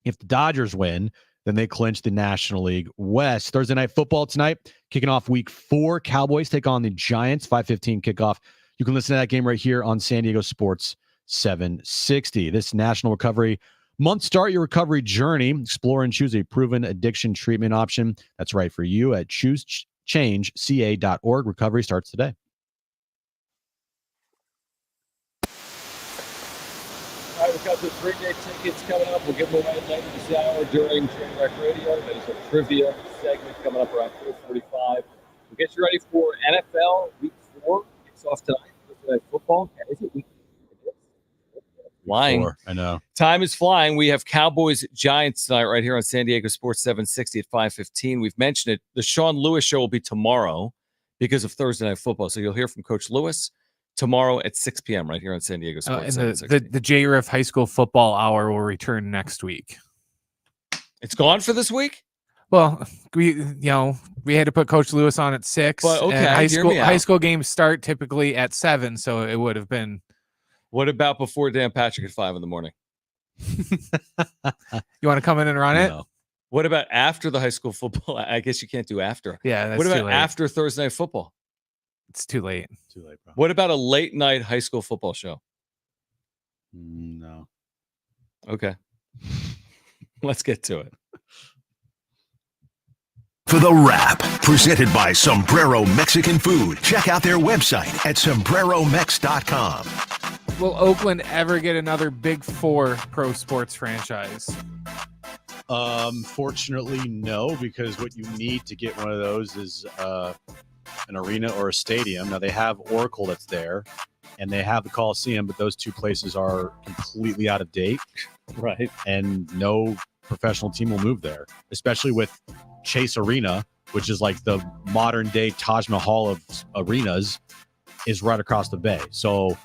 If the Dodgers win, then they clinch the National League West. Thursday night football tonight, kicking off week 4. Cowboys take on the Giants, 5:15 kickoff. You can listen to that game right here on San Diego Sports 760. This National Recovery Month. Start your recovery journey. Explore and choose a proven addiction treatment option that's right for you at ChooseChangeCA.org. Recovery starts today. All right, we've got the Green Day tickets coming up. We'll give them away later this hour during Trainwreck Radio. That is a trivia segment coming up around 4:45. We'll get you ready for NFL Week 4. Kicks off tonight. Thursday Night Football. Is it Week 4? Flying. I know. Time is flying. We have Cowboys Giants tonight right here on San Diego Sports 760 at 5:15. We've mentioned it. The Sean Lewis show will be tomorrow because of Thursday Night Football. So you'll hear from Coach Lewis tomorrow at 6 p.m. right here on San Diego Sports. And the J-Riff High School Football Hour will return next week. It's gone for this week? Well, we had to put Coach Lewis on at 6. But, okay, and hear me out. high school games start typically at 7, so it would have been. What about before Dan Patrick at 5 in the morning? You want to come in and run it? No. What about after the high school football? I guess you can't do after. Yeah, that's What too about late. after Thursday night football? It's too late. Too late, bro. What about a late night high school football show? No. Okay. Let's get to it. For the wrap, presented by Sombrero Mexican Food. Check out their website at sombreromex.com. Will Oakland ever get another Big 4 pro sports franchise? Fortunately, no, because what you need to get one of those is an arena or a stadium. Now, they have Oracle that's there, and they have the Coliseum, but those two places are completely out of date. Right. And no professional team will move there, especially with Chase Arena, which is like the modern day Taj Mahal of arenas, is right across the bay. So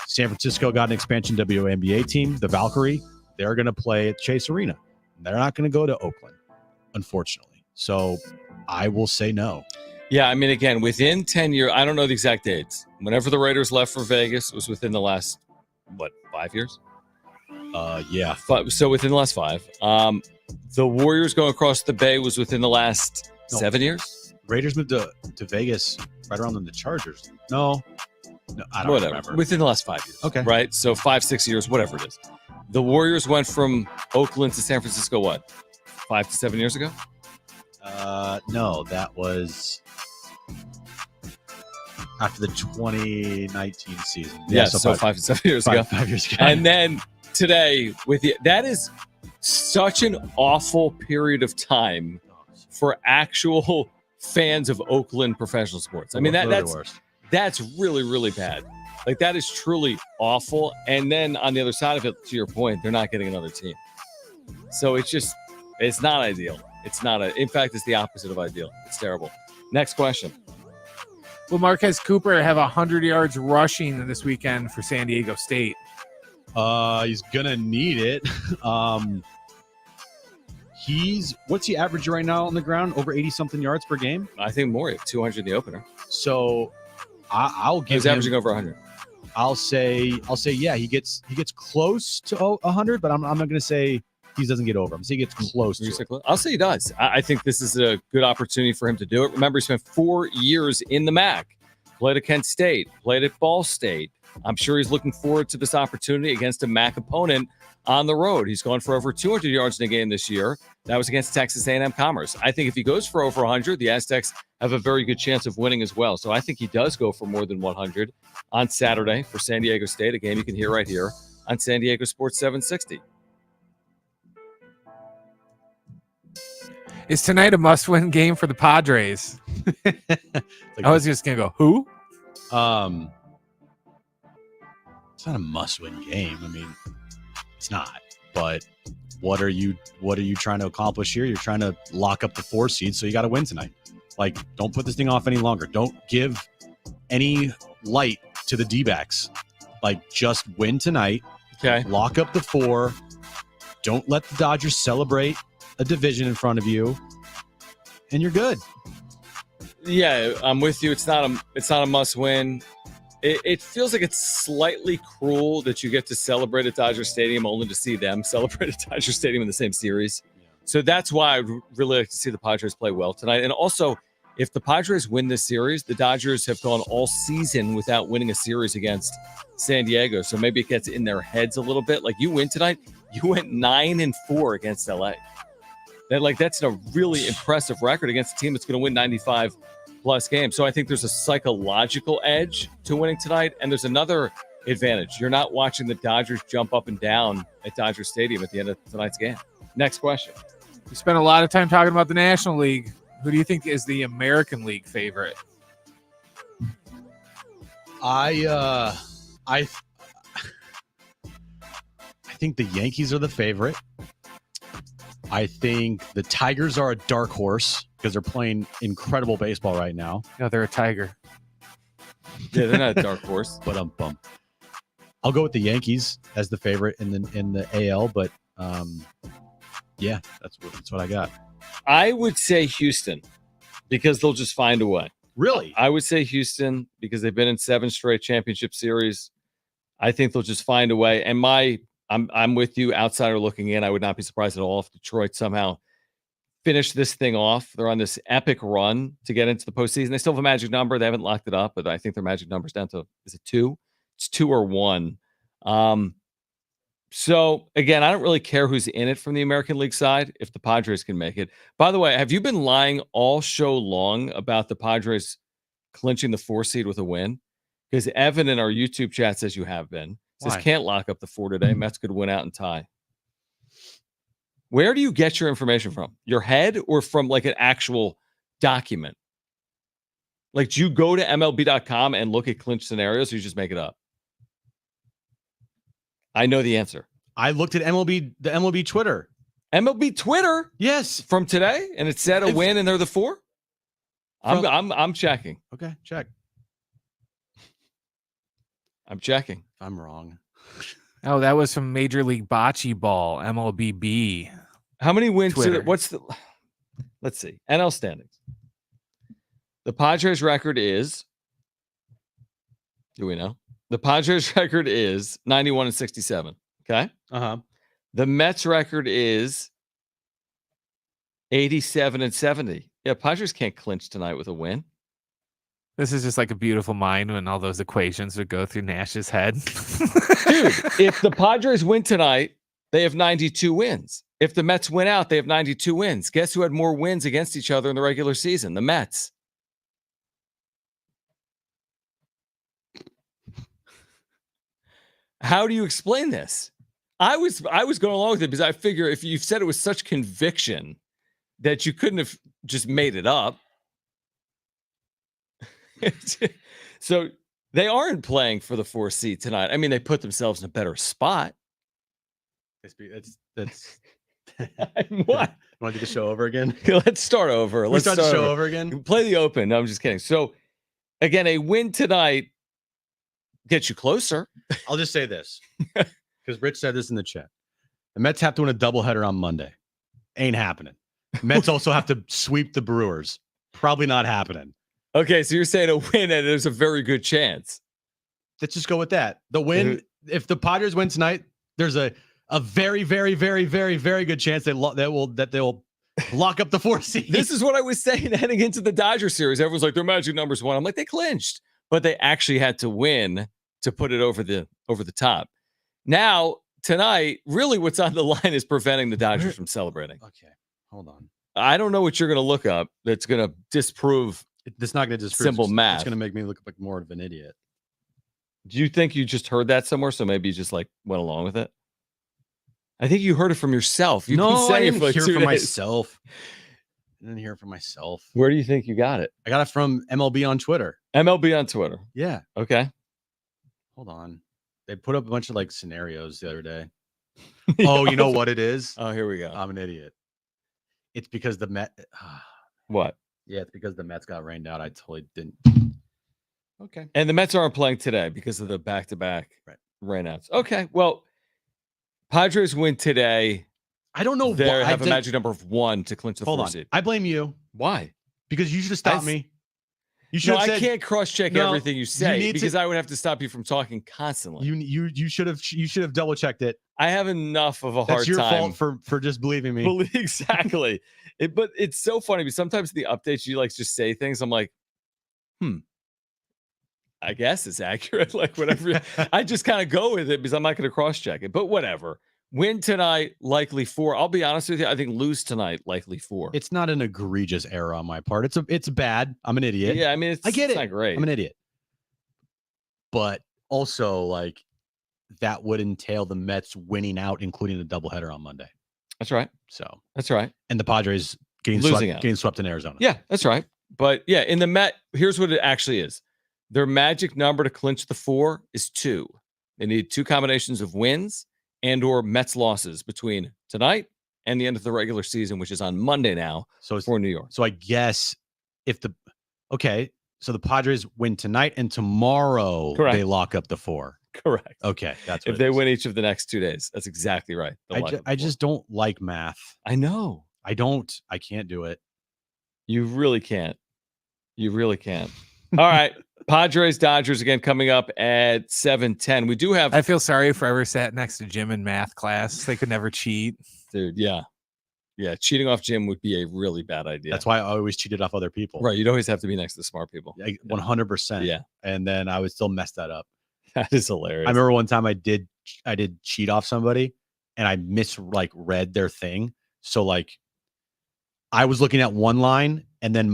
San Francisco got an expansion WNBA team, the Valkyrie. They're going to play at Chase Arena. They're not going to go to Oakland, unfortunately. So I will say no. Yeah, I mean, again, within 10 years, I don't know the exact dates. Whenever the Raiders left for Vegas, it was within the last, 5 years? Yeah. So within the last 5. The Warriors going across the bay was within the last 7 years? Raiders moved to Vegas right around the Chargers. No, I don't remember. Within the last 5 years. Okay. Right? So 5-6 years, whatever it is. The Warriors went from Oakland to San Francisco, 5 to 7 years ago? No, that was after the 2019 season. Yeah, so 5 to 7 years ago. 5 years ago. And then today, that is such an awful period of time for actual fans of Oakland professional sports. I mean, that's really, really bad. Like, that is truly awful. And then on the other side of it, to your point, they're not getting another team. So it's not ideal. In fact, it's the opposite of ideal. It's terrible. Next question. Will Marquez Cooper have 100 yards rushing this weekend for San Diego State? He's gonna need it. What's he average right now on the ground? Over 80-something yards per game? I think more. 200 in the opener. So I'll give He's him, averaging over 100. I'll say yeah, he gets close to 100, but I'm not gonna say he doesn't get over. I'm saying he gets close to it. I'll say he does. I think this is a good opportunity for him to do it. Remember, he spent 4 years in the MAC, played at Kent State, played at Ball State. I'm sure he's looking forward to this opportunity against a MAC opponent on the road. He's gone for over 200 yards in a game this year. That was against Texas A&M Commerce. I think if he goes for over 100, the Aztecs have a very good chance of winning as well. So I think he does go for more than 100 on Saturday for San Diego State, a game you can hear right here on San Diego Sports 760. Is tonight a must-win game for the Padres? I was just going to go, who? It's not a must-win game. I mean, it's not. But what are you trying to accomplish here? You're trying to lock up the 4 seed, so you got to win tonight. Like, don't put this thing off any longer. Don't give any light to the D-backs. Like, just win tonight. Okay. Lock up the 4. Don't let the Dodgers celebrate a division in front of you, and you're good. Yeah, I'm with you. It's not a must-win. It feels like it's slightly cruel that you get to celebrate at Dodger Stadium only to see them celebrate at Dodger Stadium in the same series. So that's why I'd really like to see the Padres play well tonight. And also, if the Padres win this series, the Dodgers have gone all season without winning a series against San Diego. So maybe it gets in their heads a little bit. Like, you win tonight, you went 9-4 against LA. That's a really impressive record against a team that's going to win 95 plus games. So I think there's a psychological edge to winning tonight. And there's another advantage. You're not watching the Dodgers jump up and down at Dodger Stadium at the end of tonight's game. Next question. We spent a lot of time talking about the National League. Who do you think is the American League favorite? I think the Yankees are the favorite. I think the Tigers are a dark horse because they're playing incredible baseball right now. No, they're a Tiger. Yeah, they're not a dark horse. But I'll go with the Yankees as the favorite in the AL, but Yeah, that's what I got. I would say Houston because they'll just find a way. Really? I would say Houston because they've been in 7 straight championship series. I think they'll just find a way. And I'm with you, outsider looking in. I would not be surprised at all if Detroit somehow finish this thing off. They're on this epic run to get into the postseason. They still have a magic number. They haven't locked it up, but I think their magic number's down to, is it 2? It's 2 or 1. So again, I don't really care who's in it from the American League side if the Padres can make it. By the way, have you been lying all show long about the Padres clinching the 4 seed with a win? Because Evan in our YouTube chat says you have been. Says Why? can't lock up the 4 today. Mets could win out and tie. Where do you get your information from? Your head or from like an actual document? Like, do you go to MLB.com and look at clinch scenarios or you just make it up? I know the answer. I looked at the MLB Twitter. MLB Twitter? Yes. From today? And it said a win and they're the 4? I'm checking. Okay, check. I'm checking. I'm wrong. Oh, that was from Major League Bocce Ball, MLBB. How many wins? Twitter. Let's see. NL standings. The Padres record is, do we know? The Padres record is 91-67. Okay. Uh-huh. The Mets record is 87-70. Yeah, Padres can't clinch tonight with a win. This is just like a beautiful mind when all those equations would go through Nash's head. Dude, if the Padres win tonight, they have 92 wins. If the Mets win out, they have 92 wins. Guess who had more wins against each other in the regular season? The Mets. How do you explain this? I was going along with it because I figure if you've said it with such conviction that you couldn't have just made it up. So they aren't playing for the 4 seed tonight. I mean, they put themselves in a better spot. That's What? Want to do the show over again? Let's start over. Let's start the show over again. Play the open. No, I'm just kidding. So again, a win tonight gets you closer. I'll just say this because Rich said this in the chat. The Mets have to win a doubleheader on Monday. Ain't happening. Mets also have to sweep the Brewers. Probably not happening. Okay, so you're saying a win and there's a very good chance. Let's just go with that. The win, if the Padres win tonight, there's a very, very, very, very, very good chance that they'll lock up the 4 seed. This is what I was saying heading into the Dodgers series. Everyone's like, their magic number's 1. I'm like, they clinched, but they actually had to win to put it over the top. Now, tonight, really what's on the line is preventing the Dodgers from celebrating. Okay, hold on. I don't know what you're going to look up that's going to disprove. It's not going to disprove. Simple math. It's going to make me look like more of an idiot. Do you think you just heard that somewhere? So maybe you just like went along with it? I think you heard it from yourself. You've been saying I didn't it for like hear 2 it from days. myself. I didn't hear it from myself. Where do you think you got it? I got it from MLB on Twitter. MLB on Twitter. Yeah. Okay. Hold on. They put up a bunch of like scenarios the other day. Oh, you know what it is? Oh, here we go. I'm an idiot. It's because the Met. What? Yeah, it's because the Mets got rained out. I totally didn't. Okay. And the Mets aren't playing today because of the back-to-back rainouts. Okay. Well, Padres win today. I don't know. They have a magic number of 1 to clinch the 4 seed. I blame you. Why? Because you should have stopped me. You should. No, have said, I can't cross-check No, everything you you say need because to- I would have to stop you from talking constantly. You should have double checked it. I have enough of a hard That's your time. fault for just believing me. Exactly. But it's so funny because sometimes the updates you like just say things. I'm like, I guess it's accurate. Like whatever. I just kind of go with it because I'm not going to cross-check it. But whatever. Win tonight, likely 4. I'll be honest with you. I think lose tonight, likely 4. It's not an egregious error on my part. It's bad. I'm an idiot. Yeah, I mean, I get it's it. not great. I'm an idiot. But also, like, that would entail the Mets winning out, including the doubleheader on Monday. That's right. So That's right. and the Padres getting swept in Arizona. Yeah, that's right. But yeah, in the Met, here's what it actually is. Their magic number to clinch the 4 is 2. They need 2 combinations of wins and or Mets losses between tonight and the end of the regular season, which is on Monday now for New York. So I guess if so the Padres win tonight and tomorrow Correct. they lock up the 4. Correct. Okay, that's what If they win each of the next 2 days. That's exactly right. I just don't like math. I know. I don't. I can't do it. You really can't. You really can't. All right. Padres-Dodgers again coming up at 7:10. We do have I feel sorry for ever sat next to Jim in math class. They could never cheat. dude, yeah. Yeah, cheating off Jim would be a really bad idea. That's why I always cheated off other people. Right, you'd always have to be next to smart people. 100%. Yeah. And then I would still mess that up. That is hilarious. I remember one time I did cheat off somebody and I read their thing. So like I was looking at one line and then a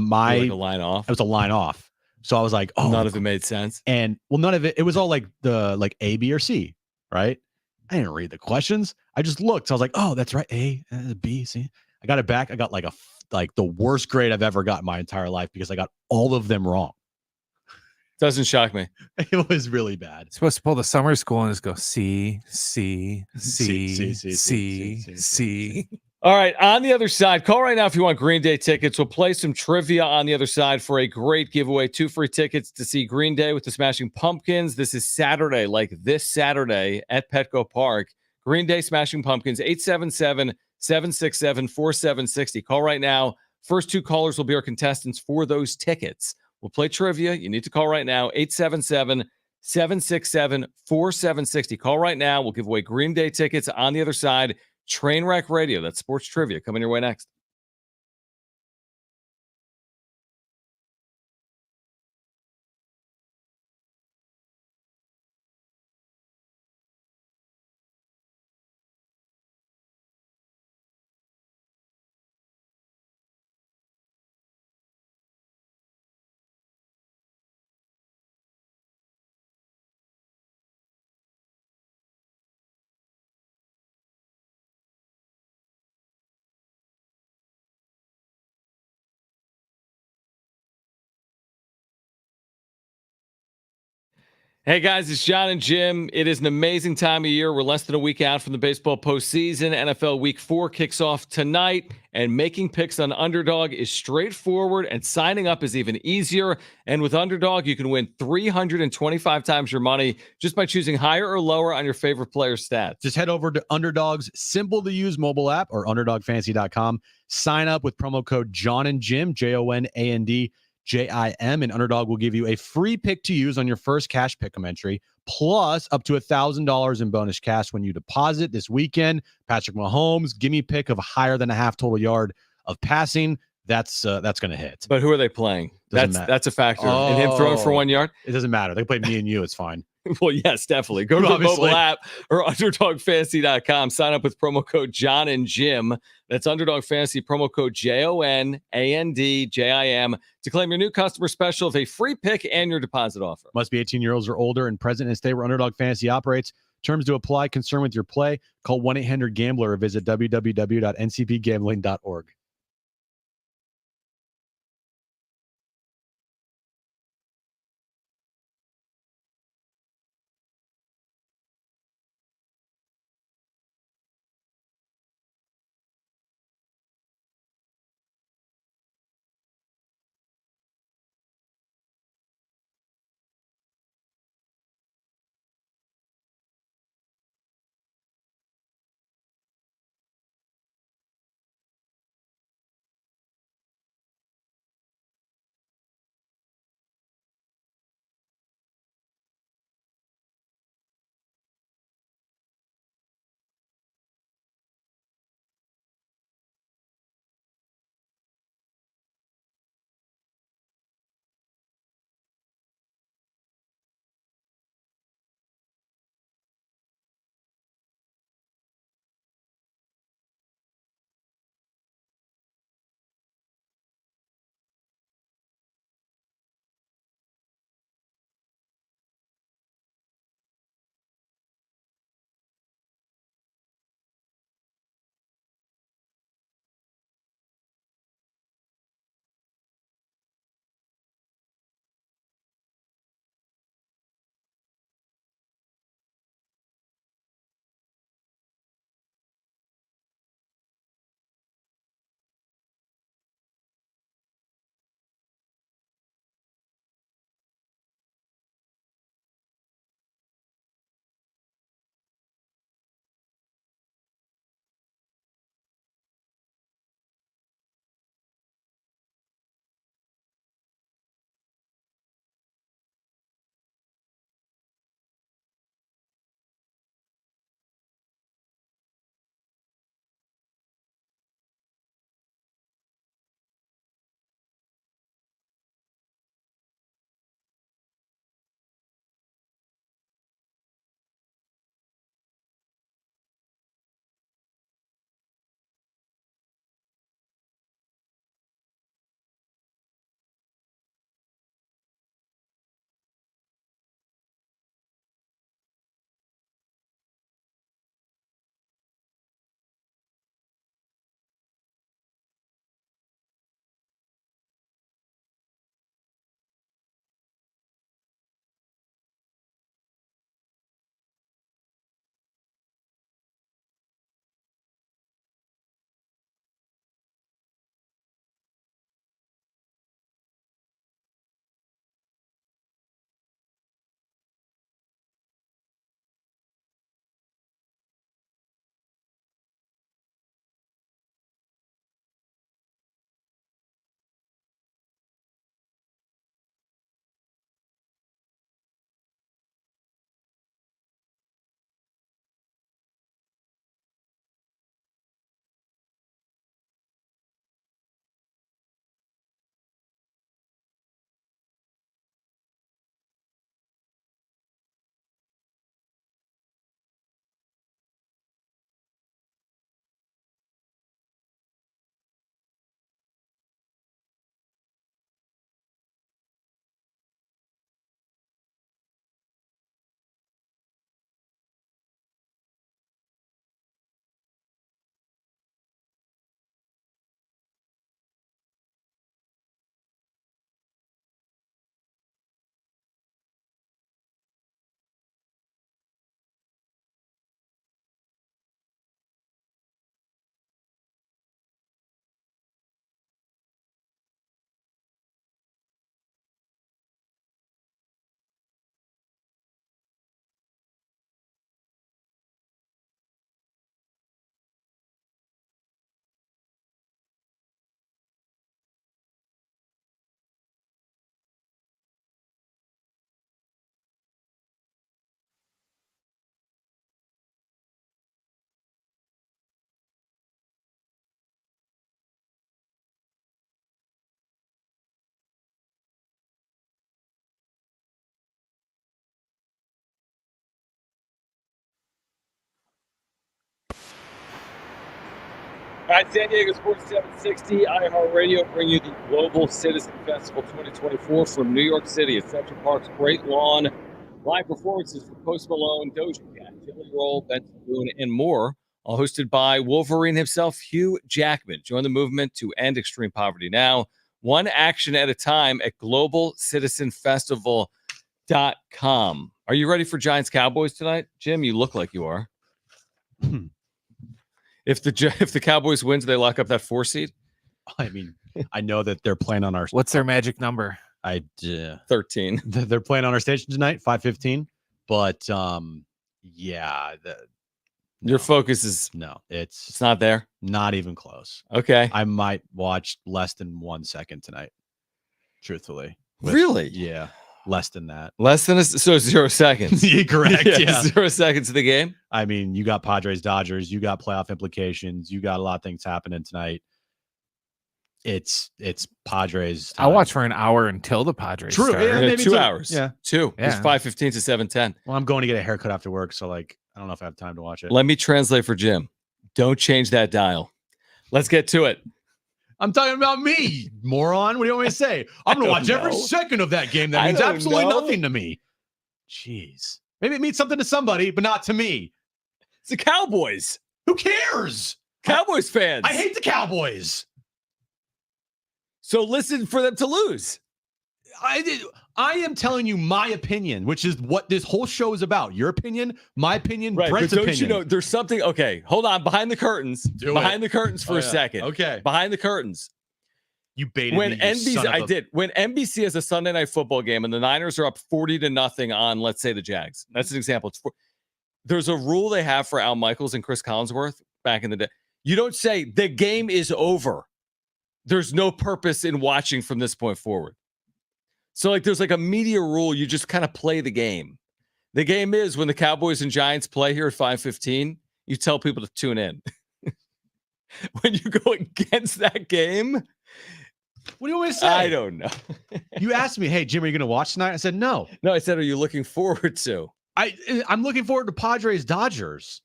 line off. It was a line off. So I was like, oh, none of it made sense. And none of it was all like the A, B, or C, right? I didn't read the questions. I just looked. So I was like, oh, that's right. A, B, C. I got it back. I got like the worst grade I've ever got in my entire life because I got all of them wrong. Doesn't shock me. It was really bad. Supposed to pull the summer school and just go C, C, C, C, C. All right, on the other side, call right now if you want Green Day tickets. We'll play some trivia on the other side for a great giveaway. 2 free tickets to see Green Day with the Smashing Pumpkins. This is Saturday, like this Saturday at Petco Park. Green Day, Smashing Pumpkins, 877-767-4760. Call right now. First 2 callers will be our contestants for those tickets. We'll play trivia. You need to call right now, 877-767-4760. Call right now. We'll give away Green Day tickets on the other side. Trainwreck Radio, that's sports trivia, coming your way next. Hey guys, it's Jon and Jim. It is an amazing time of year. We're less than a week out from the baseball postseason. NFL Week 4 kicks off tonight, and making picks on Underdog is straightforward, and signing up is even easier. And with Underdog, you can win 325 times your money just by choosing higher or lower on your favorite player's stats. Just head over to Underdog's simple-to-use mobile app or UnderdogFantasy.com. Sign up with promo code Jon and Jim, JONAND. JIM, and Underdog will give you a free pick to use on your first cash pick'em entry, plus up to $1,000 in bonus cash when you deposit this weekend. Patrick Mahomes, give me a pick of higher than a half total yard of passing. That's going to hit. But who are they playing? That's a factor. Oh. And him throwing for 1 yard? It doesn't matter. They play me and you. It's fine. Well, yes, definitely. Go to the mobile app or UnderdogFantasy.com. Sign up with promo code Jon and Jim. That's Underdog Fantasy, promo code JONANDJIM to claim your new customer special of a free pick and your deposit offer. Must be 18 years or older and present in a state where Underdog Fantasy operates. Terms to apply. Concern with your play. Call 1-800-GAMBLER or visit www.ncpgambling.org. right, San Diego Sports 760, iHeartRadio bring you the Global Citizen Festival 2024 from New York City at Central Park's Great Lawn. Live performances for Post Malone, Doja Cat, Jelly Roll, Benson Boone, and more, all hosted by Wolverine himself, Hugh Jackman. Join the movement to end extreme poverty now, one action at a time at globalcitizenfestival.com. Are you ready for Giants Cowboys tonight? Jim, you look like you are. If the Cowboys win, do they lock up that 4 seed? I mean, I know that they're playing on our. What's their magic number? 13. They're playing on our station tonight, 5:15. But yeah, Your focus is it's not there. not even close. Okay. I might watch less than 1 second tonight. Truthfully, Really? yeah, less than that. Less than so 0 seconds. Correct. Yeah. 0 seconds of the game. I mean, you got Padres-Dodgers, you got playoff implications, you got a lot of things happening tonight. It's Padres. I'll watch for an hour until the Padres True. start. Yeah, maybe 2 two. hours. Yeah. 2. It's Yeah. 5:15 to 7:10. Well, I'm going to get a haircut after work, so like I don't know if I have time to watch it. Let me translate for Jim. Don't change that dial. Let's get to it. I'm talking about me, moron. What do you want me to say? I'm going to watch every second of that game. That I means don't absolutely know. nothing to me. Jeez. Maybe it means something to somebody, but not to me. It's the Cowboys. Who cares? Cowboys fans. I hate the Cowboys. So listen for them to lose. I am telling you my opinion, which is what this whole show is about. Your opinion, my opinion, Right. Brent's But don't opinion. you know there's something? Okay, hold on. Behind the curtains. Behind the curtains for a second. Okay. Behind the curtains. You baited When me. NBC, when NBC has a Sunday night football game and the Niners are up 40-0 on, let's say, the Jags. That's an example. There's a rule they have for Al Michaels and Chris Collinsworth back in the day. You don't say the game is over. There's no purpose in watching from this point forward. So like there's like a media rule. You just kind of play the game. The game is when the Cowboys and Giants play here at 5:15, you tell people to tune in. When you go against that game, what do you want me to say? I don't know. You asked me, hey, Jim, are you going to watch tonight? I said, no. No, I said, are you looking forward to? I'm looking forward to Padres-Dodgers.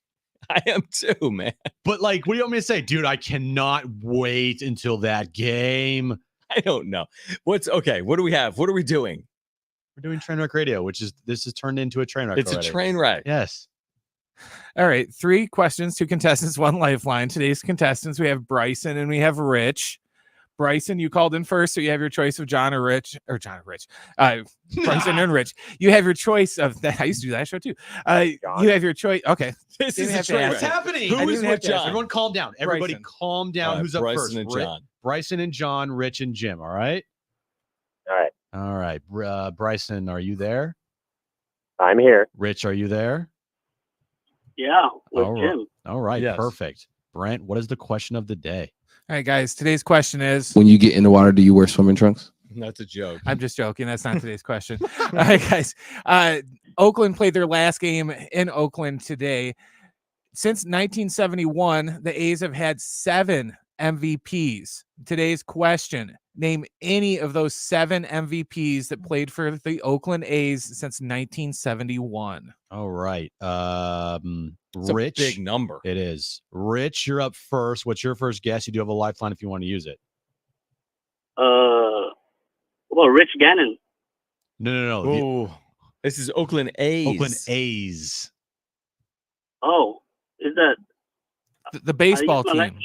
I am too, man. But like, what do you want me to say? Dude, I cannot wait until that game. I don't know. Okay? What do we have? What are we doing? We're doing Trainwreck Radio, this is turned into a train wreck. It's already. a train wreck. Yes. All right. 3 questions, 2 contestants, 1 lifeline. Today's contestants, we have Bryson and we have Rich. Bryson, you called in first, so you have your choice of John or Rich. Bryson and Rich. You have your choice of that. I used to do that show too. You have your choice. Okay. This Didn't is a have to train ask What's wreck. happening? Who I is didn't have with to John? ask. Everyone calm down. Everybody Bryson. calm down. All right, Who's up Bryson first? and John. Bryson and John, Rich and Jim. All right. All right. All right. Bryson, are you there? I'm here. Rich, are you there? Yeah, with All right. Jim. All right. Yes. Perfect. Brent, what is the question of the day? All right, guys. Today's question is When you get in the water, do you wear swimming trunks? That's a joke. I'm just joking. That's not today's question. All right, guys. Oakland played their last game in Oakland today. Since 1971, the A's have had 7 MVPs. Today's question: name any of those 7 MVPs that played for the Oakland A's since 1971. All right. It's a Rich. big number. It is. Rich, you're up first. What's your first guess? You do have a lifeline if you want to use it. Well, Rich Gannon. No. The Oh, this is Oakland A's. Oakland A's. Oh, is that The baseball I use my team.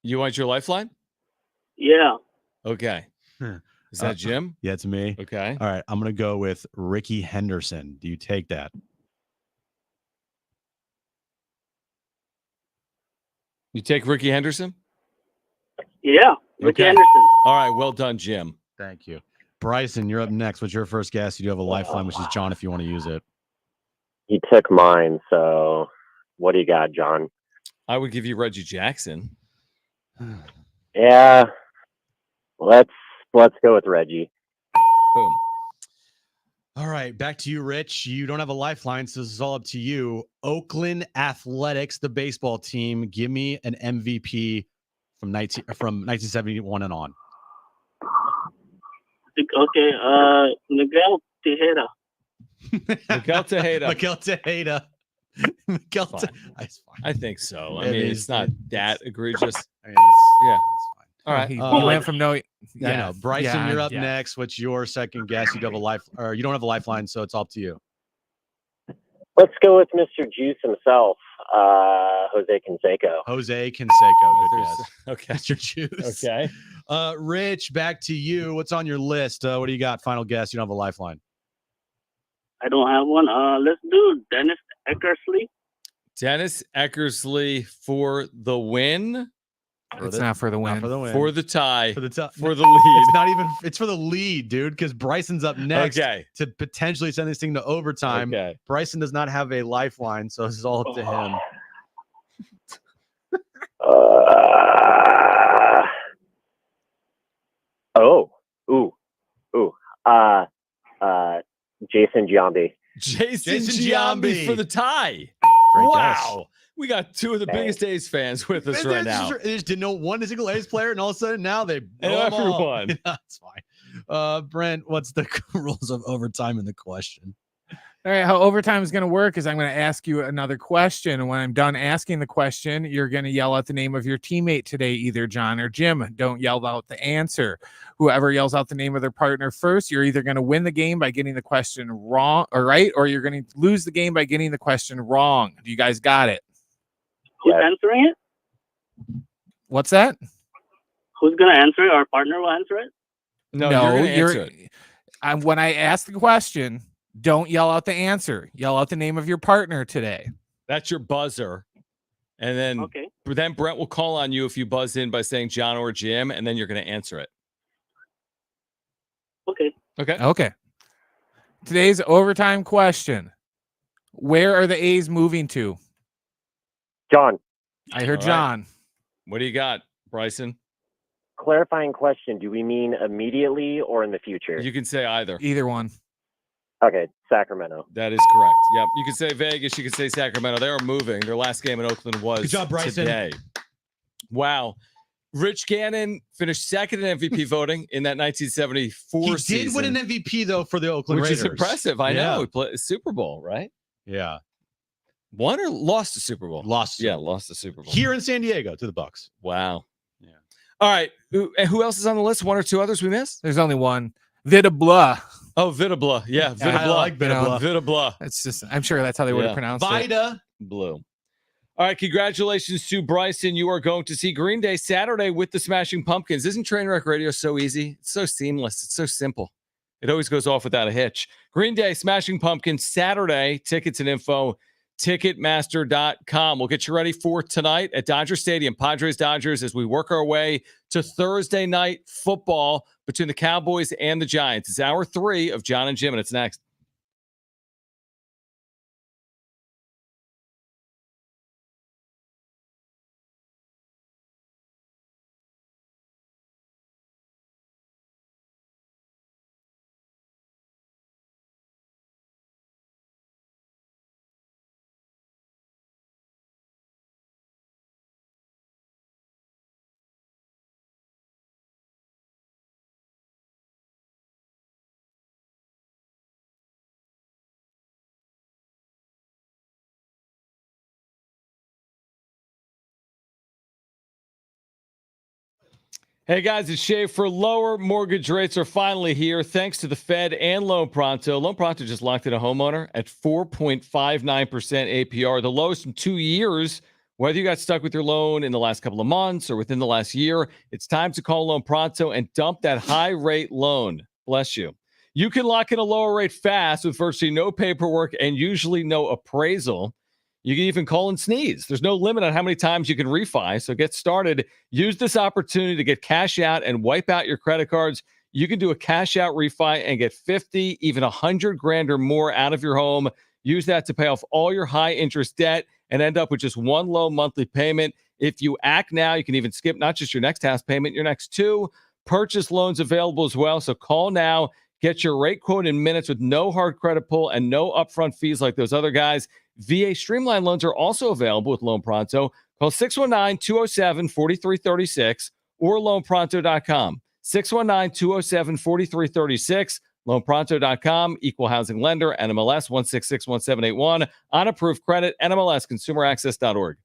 You want your lifeline? Yeah. Okay. Is that Jim? Yeah, it's me. Okay. All right. I'm going to go with Ricky Henderson. Do you take that? You take Ricky Henderson? Yeah. Ricky Okay. Anderson. All right. Well done, Jim. Thank you. Bryson, you're up next. What's your first guess? You do have a lifeline, which is John, if you want to use it. He took mine, so what do you got, John? I would give you Reggie Jackson. Yeah. Let's go with Reggie. Boom. All right, back to you, Rich. You don't have a lifeline, so this is all up to you. Oakland Athletics, the baseball team. Give me an MVP from 1971 and on. Okay. Miguel Tejeda. Miguel Tejeda. Miguel Tejeda. Miguel, Fine. it's fine. I think so. I It mean, is- it's not that egregious. I mean, it's, Yeah. it's fine. All right. He Uh, went from no. I know. Bryson, you're up next. What's your second guess? You do have a life, or you don't have a lifeline, so it's up to you. Let's go with Mr. Juice himself, Jose Canseco. Jose Canseco. Good guess. Okay. Mr. Juice. Okay. Rich, back to you. What's on your list? What do you got? Final guess. You don't have a lifeline. I don't have one. Let's do Dennis Eckersley. Dennis Eckersley for the win. It's not for the win. Not for the win. For the tie. For the tie. For the lead. It's not even. It's for the lead, dude. Because Bryson's up next Okay. to potentially send this thing to overtime. Okay. Bryson does not have a lifeline, so this is all up to him. Jason Giambi. Jason Jason Giambi Giambi. for the tie. Great Wow. We got two of the biggest A's fans with us right now. They just didn't know one single A's player, and all of a sudden now they And know them all. everyone. Yeah, that's fine. Brent, what's the rules of overtime in the question? All right, how overtime is going to work is I'm going to ask you another question. And when I'm done asking the question, you're going to yell out the name of your teammate today, either Jon or Jim. Don't yell out the answer. Whoever yells out the name of their partner first, you're either going to win the game by getting the question wrong or right, or you're going to lose the game by getting the question wrong. Do you guys got it? Who's answering it? What's that? Who's going to answer it? Our partner will answer it? No, you're going to answer it. When I ask the question, don't yell out the answer. Yell out the name of your partner today. That's your buzzer. And then, then Brent will call on you if you buzz in by saying Jon or Jim, and then you're going to answer it. Okay. Okay. Today's overtime question. Where are the A's moving to? Jon. I heard All right. Jon. What do you got, Bryson? Clarifying question. Do we mean immediately or in the future? You can say either. Either one. Okay, Sacramento. That is correct. Yep. You can say Vegas. You can say Sacramento. They are moving. Their last game in Oakland was Good job, Bryson. today. Wow. Rich Gannon finished second in MVP voting in that 1974 He season. did win an MVP, though, for the Oakland which Raiders. is impressive. I Yeah. know. He played Super Bowl, right? Yeah. Won or lost the Super Bowl? Lost. Yeah, lost the Super Bowl. Here in San Diego to the Bucks. Wow. Yeah. All right. Who else is on the list? One or two others we missed? There's only one. Vida Blah. Oh, Vitabla. Yeah, Vitabla. I like Vitabla. Vitabla. It's just, I'm sure that's how they would have pronounced it. Vida. Blue. All right, congratulations to Bryson. You are going to see Green Day Saturday with the Smashing Pumpkins. Isn't Trainwreck Radio so easy? It's so seamless. It's so simple. It always goes off without a hitch. Green Day Smashing Pumpkins Saturday. Tickets and info, Ticketmaster.com. We'll get you ready for tonight at Dodger Stadium, Padres-Dodgers, as we work our way to Thursday night football between the Cowboys and the Giants. It's hour 3 of Jon and Jim, and it's next. Hey guys, it's Schaefer. Lower mortgage rates are finally here thanks to the Fed and Loan Pronto. Loan Pronto just locked in a homeowner at 4.59% APR, the lowest in 2 years. Whether you got stuck with your loan in the last couple of months or within the last year, it's time to call Loan Pronto and dump that high rate loan. Bless you. You can lock in a lower rate fast with virtually no paperwork and usually no appraisal. You can even call and sneeze. There's no limit on how many times you can refi. So get started. Use this opportunity to get cash out and wipe out your credit cards. You can do a cash out refi and get 50, even 100 grand or more out of your home. Use that to pay off all your high interest debt and end up with just one low monthly payment. If you act now, you can even skip not just your next house payment, your next 2. Purchase loans available as well. So call now. Get your rate quote in minutes with no hard credit pull and no upfront fees like those other guys. VA Streamline loans are also available with Loan Pronto. Call 619-207-4336 or loanpronto.com. 619-207-4336. Loanpronto.com, equal housing lender, NMLS 1661781, on approved credit, NMLS, consumeraccess.org.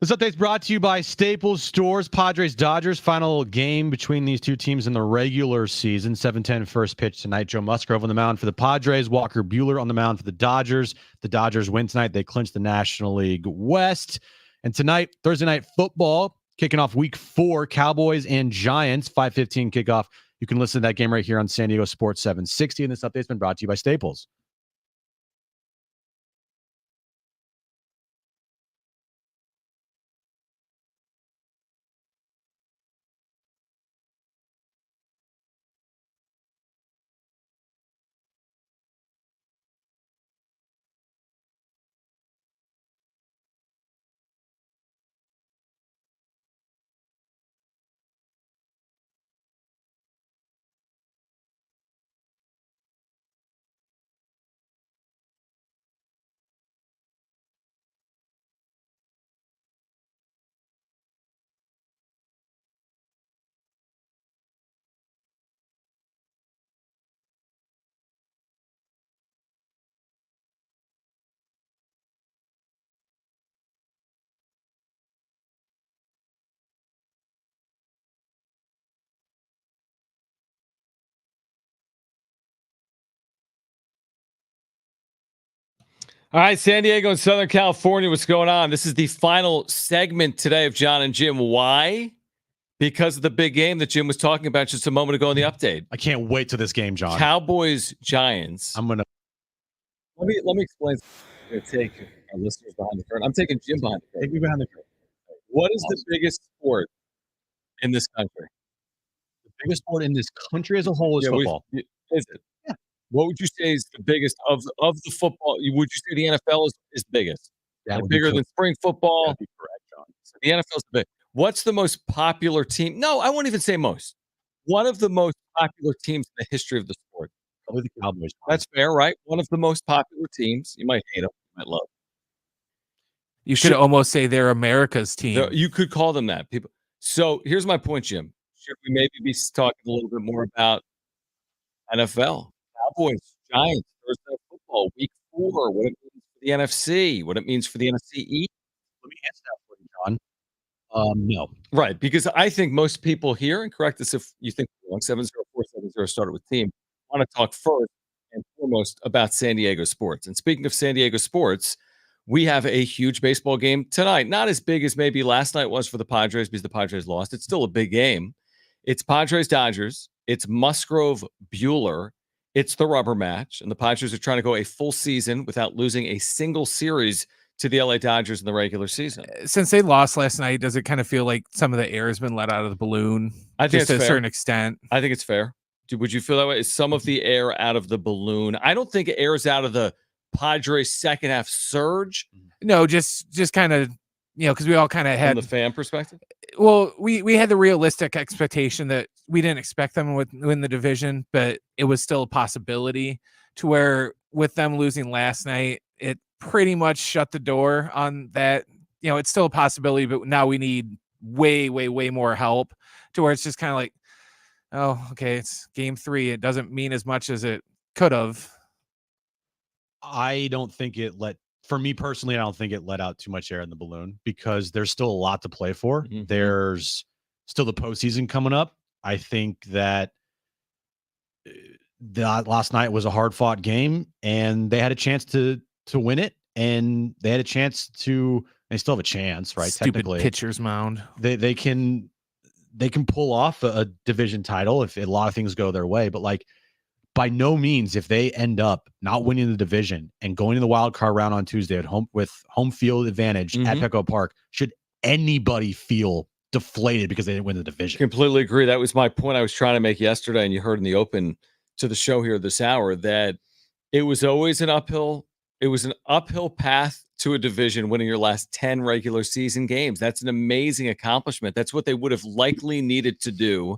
This update is brought to you by Staples Stores. Padres-Dodgers, final game between these two teams in the regular season. 7:10 first pitch tonight. Joe Musgrove on the mound for the Padres. Walker Buehler on the mound for the Dodgers. The Dodgers win tonight. They clinch the National League West. And tonight, Thursday Night Football, kicking off Week 4, Cowboys and Giants, 5:15 kickoff. You can listen to that game right here on San Diego Sports 760. And this update has been brought to you by Staples. All right, San Diego and Southern California, what's going on? This is the final segment today of Jon and Jim. Why? Because of the big game that Jim was talking about just a moment ago in the update. I can't wait to this game, John. Cowboys, Giants. I'm gonna Let me explain. I'm going to take our listeners behind the curtain. I'm taking Jim behind the curtain. take me behind the curtain. What is the biggest sport in this country? The biggest sport in this country as a whole is football. Is it? Yeah. What would you say is the biggest of the football? Would you say the NFL is biggest? That would be Bigger correct. than spring football? That'd be correct, John. So the NFL is the big. What's the most popular team? No, I won't even say most. one of the most popular teams in the history of the sport. Probably the Cowboys. That's fair, right? One of the most popular teams. You might hate them, you might love You could almost say they're America's team. them. You could call them that. People. So here's my point, Jim. Should we maybe be talking a little bit more about NFL? Cowboys, Giants, Thursday football, week 4, what it means for the NFC, what it means for the NFC East. Let me answer that for you, John. No. Right, because I think most people here, and correct us if you think wrong, 70470 started with team, want to talk first and foremost about San Diego sports. And speaking of San Diego sports, we have a huge baseball game tonight. Not as big as maybe last night was for the Padres because the Padres lost. It's still a big game. It's Padres-Dodgers. It's Musgrove-Buehler. It's the rubber match. And the Padres are trying to go a full season without losing a single series to the LA Dodgers in the regular season. Since they lost last night, does it kind of feel like some of the air has been let out of the balloon? I think just to a certain extent. I think it's fair. Would you feel that way? Is some of the air out of the balloon? I don't think air is out of the Padres second half surge. No, just kind of, because we all kind of had from the fan perspective. Well, we had the realistic expectation that we didn't expect them to win the division, but it was still a possibility to where with them losing last night, it pretty much shut the door on that. It's still a possibility, but now we need way, way, way more help to where it's just kind of like, oh, okay, it's game 3. It doesn't mean as much as it could have. I don't think for me personally, I don't think it let out too much air in the balloon because there's still a lot to play for. Mm-hmm. There's still the postseason coming up. I think that last night was a hard fought game and they had a chance to win it, and they had a chance to. They still have a chance, right? Stupid technically, pitcher's mound. They can pull off a division title if a lot of things go their way, but by no means, if they end up not winning the division and going to the wild card round on Tuesday at home with home field advantage at Petco Park, should anybody feel deflated because they didn't win the division? Completely agree. That was my point I was trying to make yesterday, and you heard in the open to the show here this hour that it was always an uphill. It was an uphill path to a division winning your last 10 regular season games. That's an amazing accomplishment. That's what they would have likely needed to do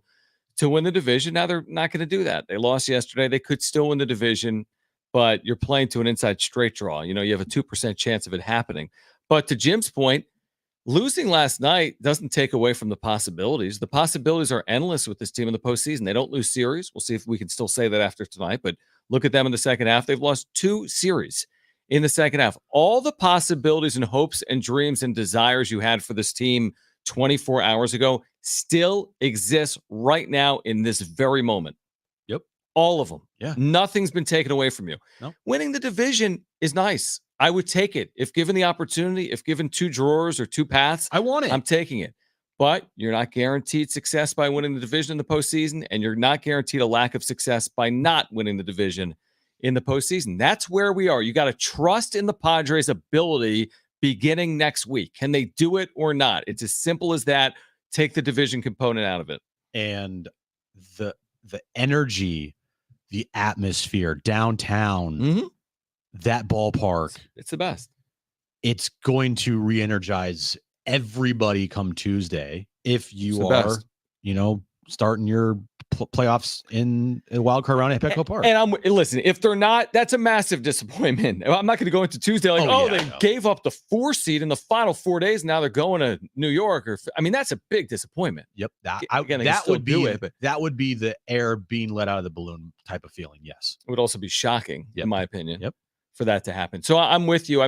to win the division. Now they're not going to do that. They lost yesterday. They could still win the division, but you're playing to an inside straight draw. You have a 2% chance of it happening. But to Jim's point, losing last night doesn't take away from the possibilities. The possibilities are endless with this team in the postseason. They don't lose series. We'll see if we can still say that after tonight, but look at them in the second half. They've lost 2 series in the second half. All the possibilities and hopes and dreams and desires you had for this team 24 hours ago still exists right now in this very moment. Yep. All of them. Yeah. Nothing's been taken away from you. No. Winning the division is nice. I would take it. If given the opportunity, if given 2 drawers or 2 paths, I want it. I'm taking it. But you're not guaranteed success by winning the division in the postseason, and you're not guaranteed a lack of success by not winning the division in the postseason. That's where we are. You got to trust in the Padres' ability beginning next week. Can they do it or not? It's as simple as that. Take the division component out of it. And the energy, the atmosphere downtown, that ballpark, it's the best. It's going to re-energize everybody come Tuesday if you are, starting your playoffs in a wild card round at Petco Park. And listen, if they're not, that's a massive disappointment. I'm not going to go into Tuesday they gave up the 4 seed in the final 4 days. Now they're going to New York. That's a big disappointment. Yep. That would be the air being let out of the balloon type of feeling. Yes. It would also be shocking, in my opinion, for that to happen. So I'm with you.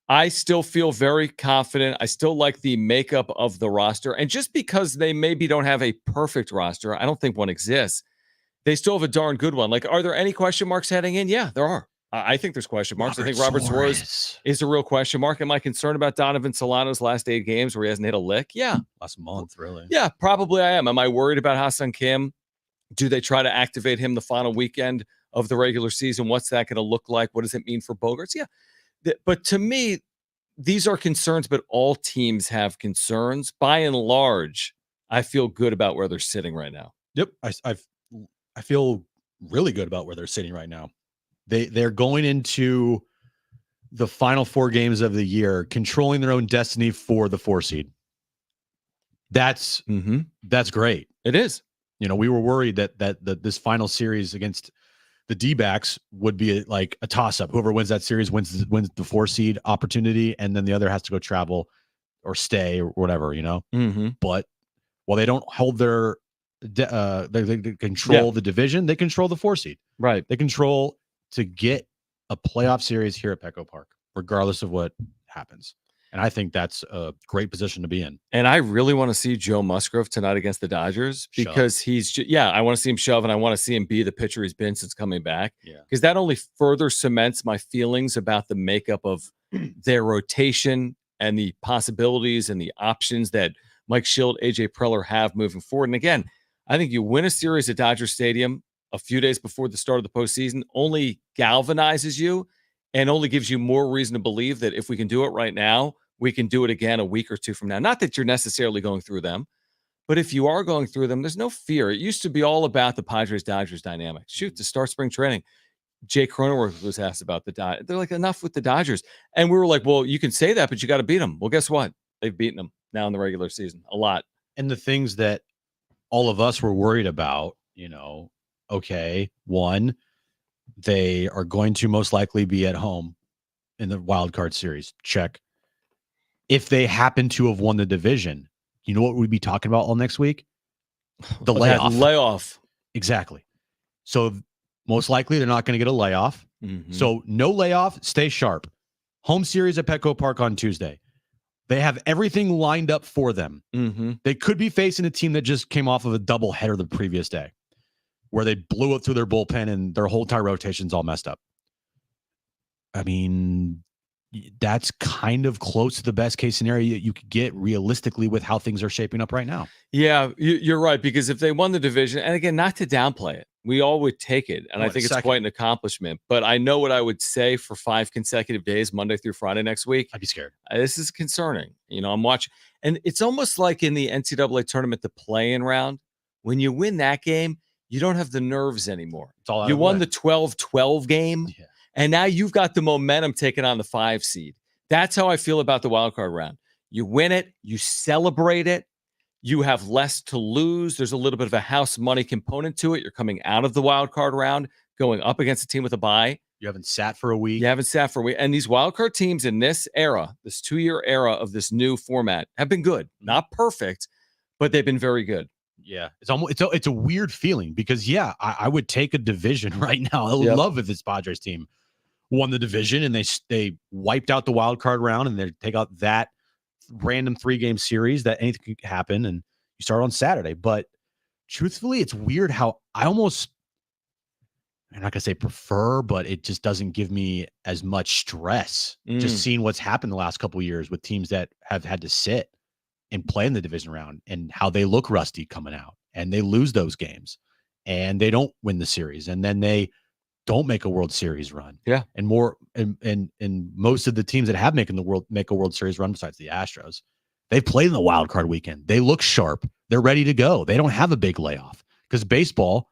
I still feel very confident. I still like the makeup of the roster. And just because they maybe don't have a perfect roster, I don't think one exists. They still have a darn good one. Are there any question marks heading in? Yeah, there are. I think there's question marks. I think Robert Suarez is a real question mark. Am I concerned about Donovan Solano's last 8 games where he hasn't hit a lick? Yeah. Last month, really. Yeah, probably I am. Am I worried about Ha-Seong Kim? Do they try to activate him the final weekend of the regular season? What's that going to look like? What does it mean for Bogaerts? Yeah. But to me, these are concerns, but all teams have concerns. By and large, I feel good about where they're sitting right now. Yep. I feel really good about where they're sitting right now. They're going into the final 4 games of the year, controlling their own destiny for the 4 seed. That's great. It is. You know, we were worried that this final series against the D-backs would be like a toss-up. Whoever wins that series wins the 4 seed opportunity, and then the other has to go travel or stay or whatever, you know. Mm-hmm. But while they don't hold they control the division, they control the 4 seed. Right. They control to get a playoff series here at Petco Park, regardless of what happens. And I think that's a great position to be in. And I really want to see Joe Musgrove tonight against the Dodgers because I want to see him shove, and I want to see him be the pitcher he's been since coming back. Yeah. Because that only further cements my feelings about the makeup of their rotation and the possibilities and the options that Mike Schild, AJ Preller have moving forward. And again, I think you win a series at Dodger Stadium a few days before the start of the postseason only galvanizes you and only gives you more reason to believe that if we can do it right now, we can do it again a week or two from now. Not that you're necessarily going through them, but if you are going through them, there's no fear. It used to be all about the Padres-Dodgers dynamic. Shoot, to start spring training, Jay Cronenworth was asked about the Dodgers. They're like, enough with the Dodgers. And we were like, well, you can say that, but you got to beat them. Well, guess what? They've beaten them now in the regular season a lot. And the things that all of us were worried about, you know, okay, one, they are going to most likely be at home in the wild card series. Check. If they happen to have won the division, you know what we'd be talking about all next week? The layoff. Layoff. Exactly. So most likely they're not going to get a layoff. Mm-hmm. So no layoff, stay sharp. Home series at Petco Park on Tuesday. They have everything lined up for them. Mm-hmm. They could be facing a team that just came off of a doubleheader the previous day, where they blew it through their bullpen and their whole entire rotation's all messed up. I mean, that's kind of close to the best case scenario you could get realistically with how things are shaping up right now. Yeah, you're right. Because if they won the division, and again, not to downplay it, we all would take it. And I think it's quite an accomplishment. But I know what I would say for 5 consecutive days, Monday through Friday next week. I'd be scared. This is concerning. You know, I'm watching. And it's almost like in the NCAA tournament, the play-in round, when you win that game, you don't have the nerves anymore. It's all you won the 12-12 game. Yeah. And now you've got the momentum taking on the 5 seed. That's how I feel about the wild card round. You win it, you celebrate it, you have less to lose. There's a little bit of a house money component to it. You're coming out of the wild card round, going up against a team with a bye. You haven't sat for a week. And these wild card teams in this era, this 2-year era of this new format, have been good. Not perfect, but they've been very good. Yeah, it's a weird feeling because I would take a division right now. I would love if this Padres team won the division and they wiped out the wild card round and they take out that random 3-game series that anything could happen and you start on Saturday. But truthfully, it's weird how I'm not gonna say prefer, but it just doesn't give me as much stress just seeing what's happened the last couple of years with teams that have had to sit and play in the division round and how they look rusty coming out and they lose those games and they don't win the series and then they don't make a World Series run. Yeah. And most of the teams that have make a World Series run besides the Astros, they've played in the wild card weekend. They look sharp. They're ready to go. They don't have a big layoff because baseball,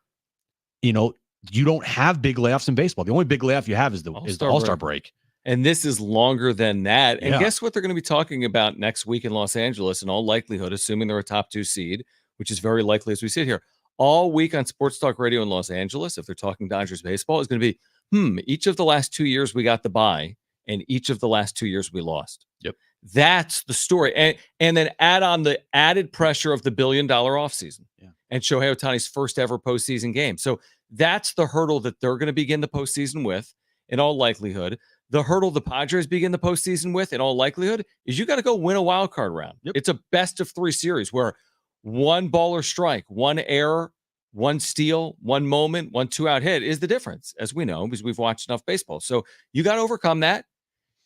you know, you don't have big layoffs in baseball. The only big layoff you have is the All-Star break. And this is longer than that. And Yeah. guess what they're going to be talking about next week in Los Angeles, in all likelihood, assuming they're a top 2 seed, which is very likely as we sit here. All week on Sports Talk Radio in Los Angeles, if they're talking Dodgers baseball, is going to be, each of the last 2 years we got the bye, and each of the last 2 years we lost. Yep. That's the story. And then add on the added pressure of the $1 billion offseason and Shohei Ohtani's first ever postseason game. So that's the hurdle that they're going to begin the postseason with, in all likelihood. The hurdle the Padres begin the postseason with, in all likelihood, is you got to go win a wild card round. Yep. It's a best of 3 series where one baller strike, one error, one steal, one moment, one 2-out hit is the difference, as we know, because we've watched enough baseball. So you got to overcome that,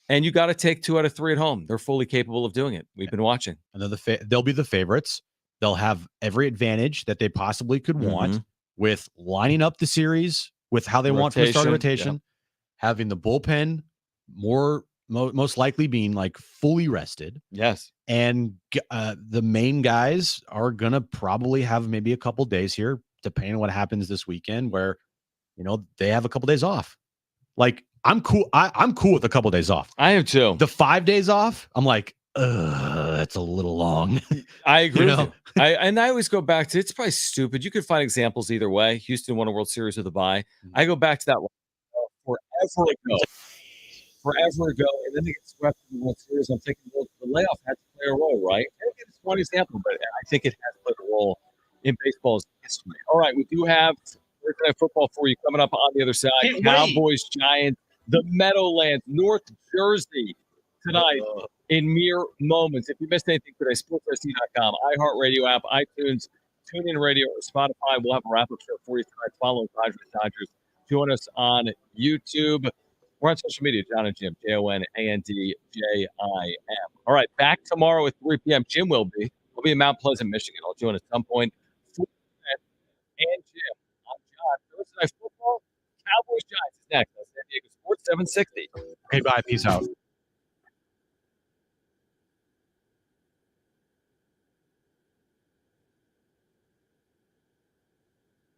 and you got to take 2 out of 3 at home. They're fully capable of doing it. We've been watching. And they'll be the favorites. They'll have every advantage that they possibly could want with lining up the series with how they want for the start of rotation, having the bullpen most likely being like fully rested. Yes. And the main guys are going to probably have maybe a couple days here, depending on what happens this weekend, where, you know, they have a couple days off. Like, I'm cool. I'm cool with a couple days off. I am too. The 5 days off, I'm like, That's a little long. I agree You with know? you. I always go back to, it's probably stupid. You could find examples either way. Houston won a World Series with a bye. I go back to that one forever ago, and then they get swept in the World Series. I'm thinking, well, the layoff had to play a role, right? It's one example, but I think it has played a role in baseball's history. All right, we do have Thursday Night Football for you coming up on the other side. Cowboys, Giants, the Meadowlands, North Jersey tonight in mere moments. If you missed anything today, sportsrc.com, iHeartRadio app, iTunes, TuneIn Radio, or Spotify. We'll have a wrap-up show for you tonight following Padres-Dodgers. Join us on YouTube. We're on social media, Jon Jim, JONANDJIM. All right, back tomorrow at 3 p.m. Jim will be. We'll be in Mount Pleasant, Michigan. I'll join at some point. And Jim, I'm Jon. Thursday Night Football, Cowboys Giants is next on San Diego Sports 760. Hey, bye. Peace out.